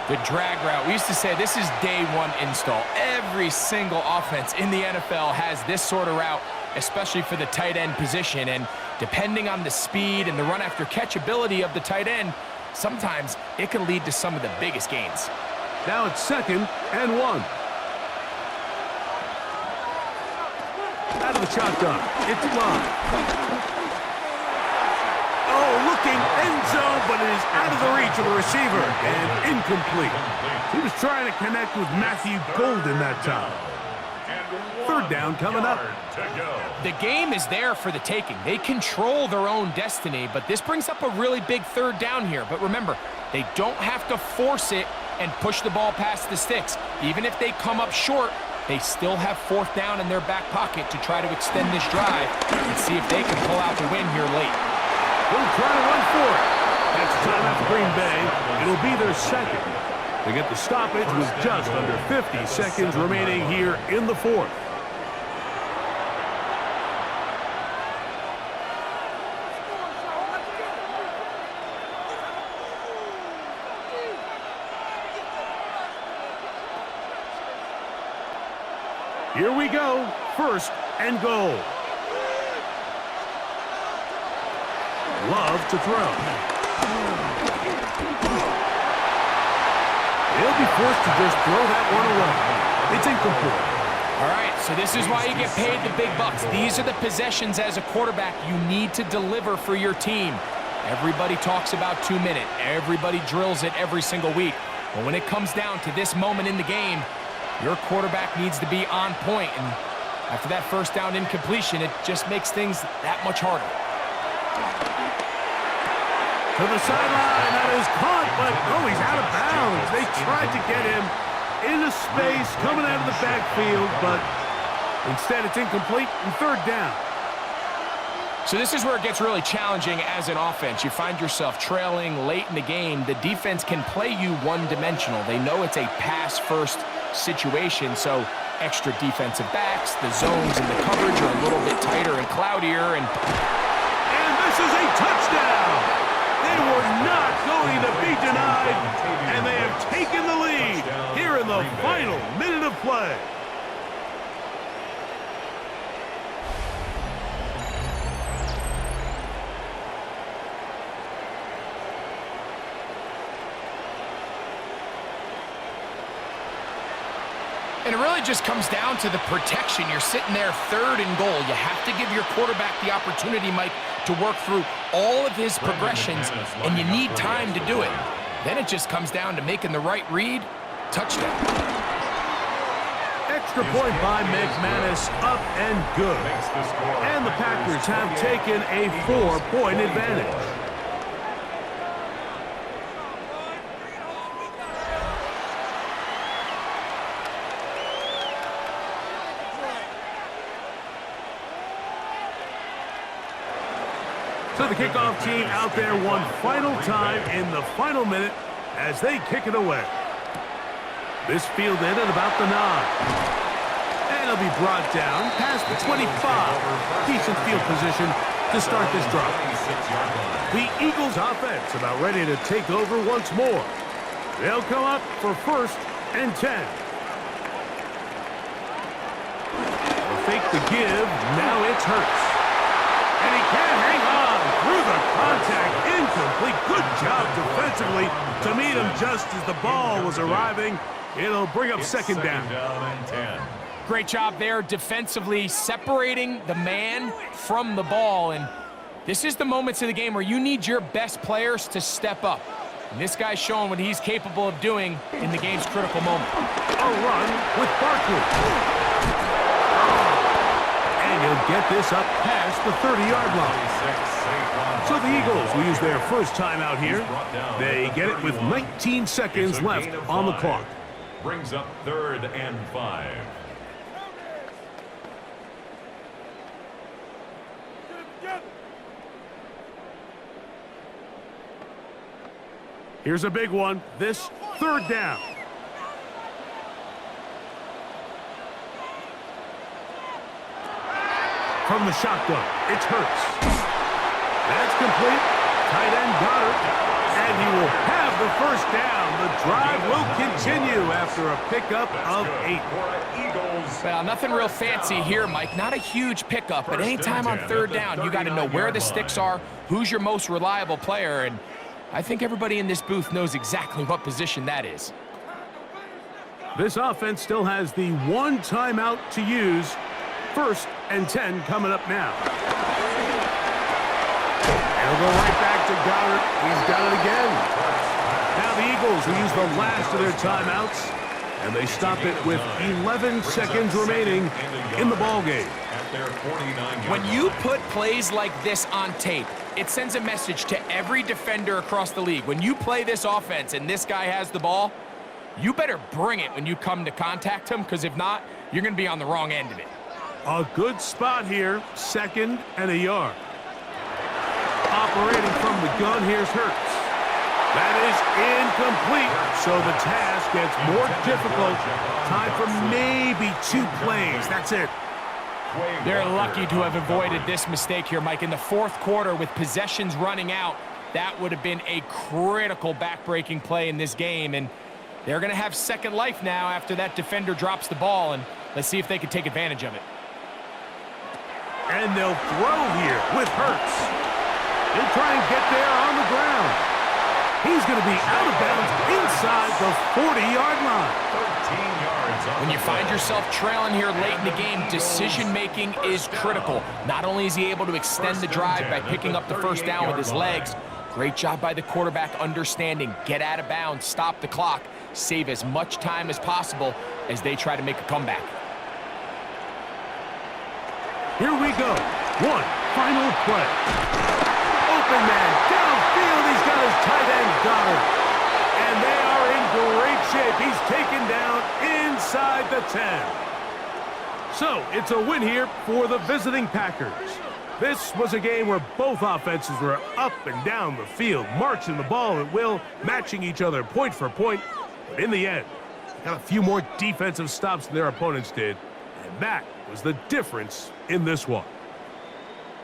The drag route, we used to say this is day one install. Every single offense in the NFL has this sort of route, especially for the tight end position. And depending on the speed and the run after catch ability of the tight end, sometimes it can lead to some of the biggest gains. Now it's 2nd and 1. Out of the shotgun, it's live. Oh, looking end zone, but it is out of the reach of the receiver and incomplete. He was trying to connect with Matthew Golden that time. 3rd down coming up. The game is there for the taking. They control their own destiny, but this brings up a really big 3rd down here. But remember, they don't have to force it and push the ball past the sticks. Even if they come up short, they still have 4th down in their back pocket to try to extend this drive and see if they can pull out the win here late. They'll try to run for it. That's timeout for Green Bay. It'll be their 2nd. They get the stoppage with just under 50 seconds remaining here in the 4th. Here we go. 1st and goal. Love to throw. He'll be forced to just throw that one away. It's incomplete. All right, so this is why you get paid the big bucks. These are the possessions as a quarterback you need to deliver for your team. Everybody talks about 2 minute. Everybody drills it every single week. But when it comes down to this moment in the game, your quarterback needs to be on point. And after that 1st down incompletion, it just makes things that much harder. To the sideline, that is caught, but oh, he's out of bounds. They tried to get him into space, coming out of the backfield, but instead it's incomplete and 3rd down. So this is where it gets really challenging as an offense. You find yourself trailing late in the game. The defense can play you one-dimensional. They know it's a pass-first situation, so extra defensive backs, the zones and the coverage are a little bit tighter and cloudier, and this is a touchdown! They were not going to be denied, and they have taken the lead here in the final minute of play. And it really just comes down to the protection. You're sitting there 3rd and goal. You have to give your quarterback the opportunity, Mike, to work through all of his progressions, and you need time to do it. Then it just comes down to making the right read. Touchdown. Extra point by McManus, up and good. And the Packers have taken a 4-point advantage. So the kickoff team out there one final time in the final minute as they kick it away. This fielded at about the 9. And it'll be brought down past the 25. Decent field position to start this drive. The Eagles offense about ready to take over once more. They'll come up for 1st and 10. They'll fake the give. Now it's Hurts. And he can't hang on through the contact. Incomplete. Good job defensively to meet him just as the ball was arriving. It'll bring up 2nd down. And 10. Great job there defensively, separating the man from the ball. And this is the moments of the game where you need your best players to step up. And this guy's showing what he's capable of doing in the game's critical moment. A run with Barkley. And he'll get this up past the 30-yard line. So the Eagles will use their first timeout here. They get it with 19 seconds left on the clock. Brings up 3rd and 5. Here's a big one. This 3rd down. From the shotgun, it's Hurts. That's complete. Tight end got it. And he will have the first down. The drive will continue after a pickup of 8. Well, nothing real fancy here, Mike. Not a huge pickup, but anytime on 3rd down, you got to know where the sticks are, who's your most reliable player, and I think everybody in this booth knows exactly what position that is. This offense still has the 1 timeout to use. 1st and 10 coming up now. They'll go right back to Goddard. He's got it again. Now the Eagles will use the last of their timeouts, and they stop it with 11 seconds remaining in the ballgame. When you put plays like this on tape, it sends a message to every defender across the league. When you play this offense and this guy has the ball, you better bring it when you come to contact him, because if not, you're going to be on the wrong end of it. A good spot here, 2nd and a yard. Operating from the gun, here's Hurts. That is incomplete, so the task gets more difficult. Time for maybe 2 plays. That's it. They're lucky to have avoided this mistake here, Mike. In the 4th quarter, with possessions running out, that would have been a critical back-breaking play in this game, and they're going to have second life now after that defender drops the ball, and let's see if they can take advantage of it. And they'll throw here with Hurts. He'll try and get there on the ground. He's going to be out of bounds inside the 40-yard line. 13 yards. When you find yourself trailing here late in the game, decision-making is critical. Not only is he able to extend the drive by picking up the first down with his legs, great job by the quarterback understanding, get out of bounds, stop the clock, save as much time as possible as they try to make a comeback. Here we go. 1 final play. Open man downfield. He's got his tight end Goddard. And they are in great shape. He's taken down inside the 10. So it's a win here for the visiting Packers. This was a game where both offenses were up and down the field, marching the ball at will, matching each other point for point. But in the end, they got a few more defensive stops than their opponents did. And that was the difference in this one.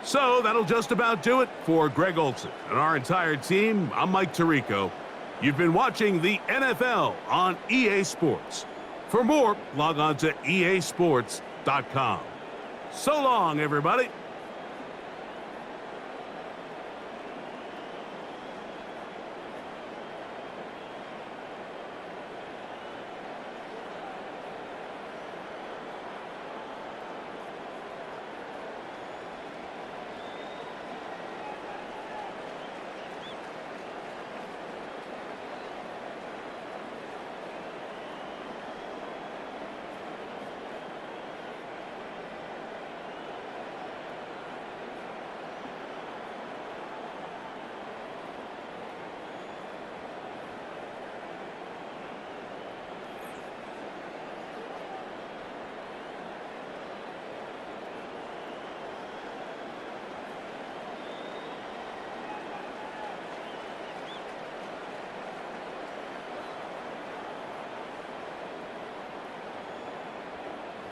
So that'll just about do it for Greg Olsen and our entire team. I'm Mike Tirico. You've been watching the NFL on EA Sports. For more, log on to easports.com. So long, everybody.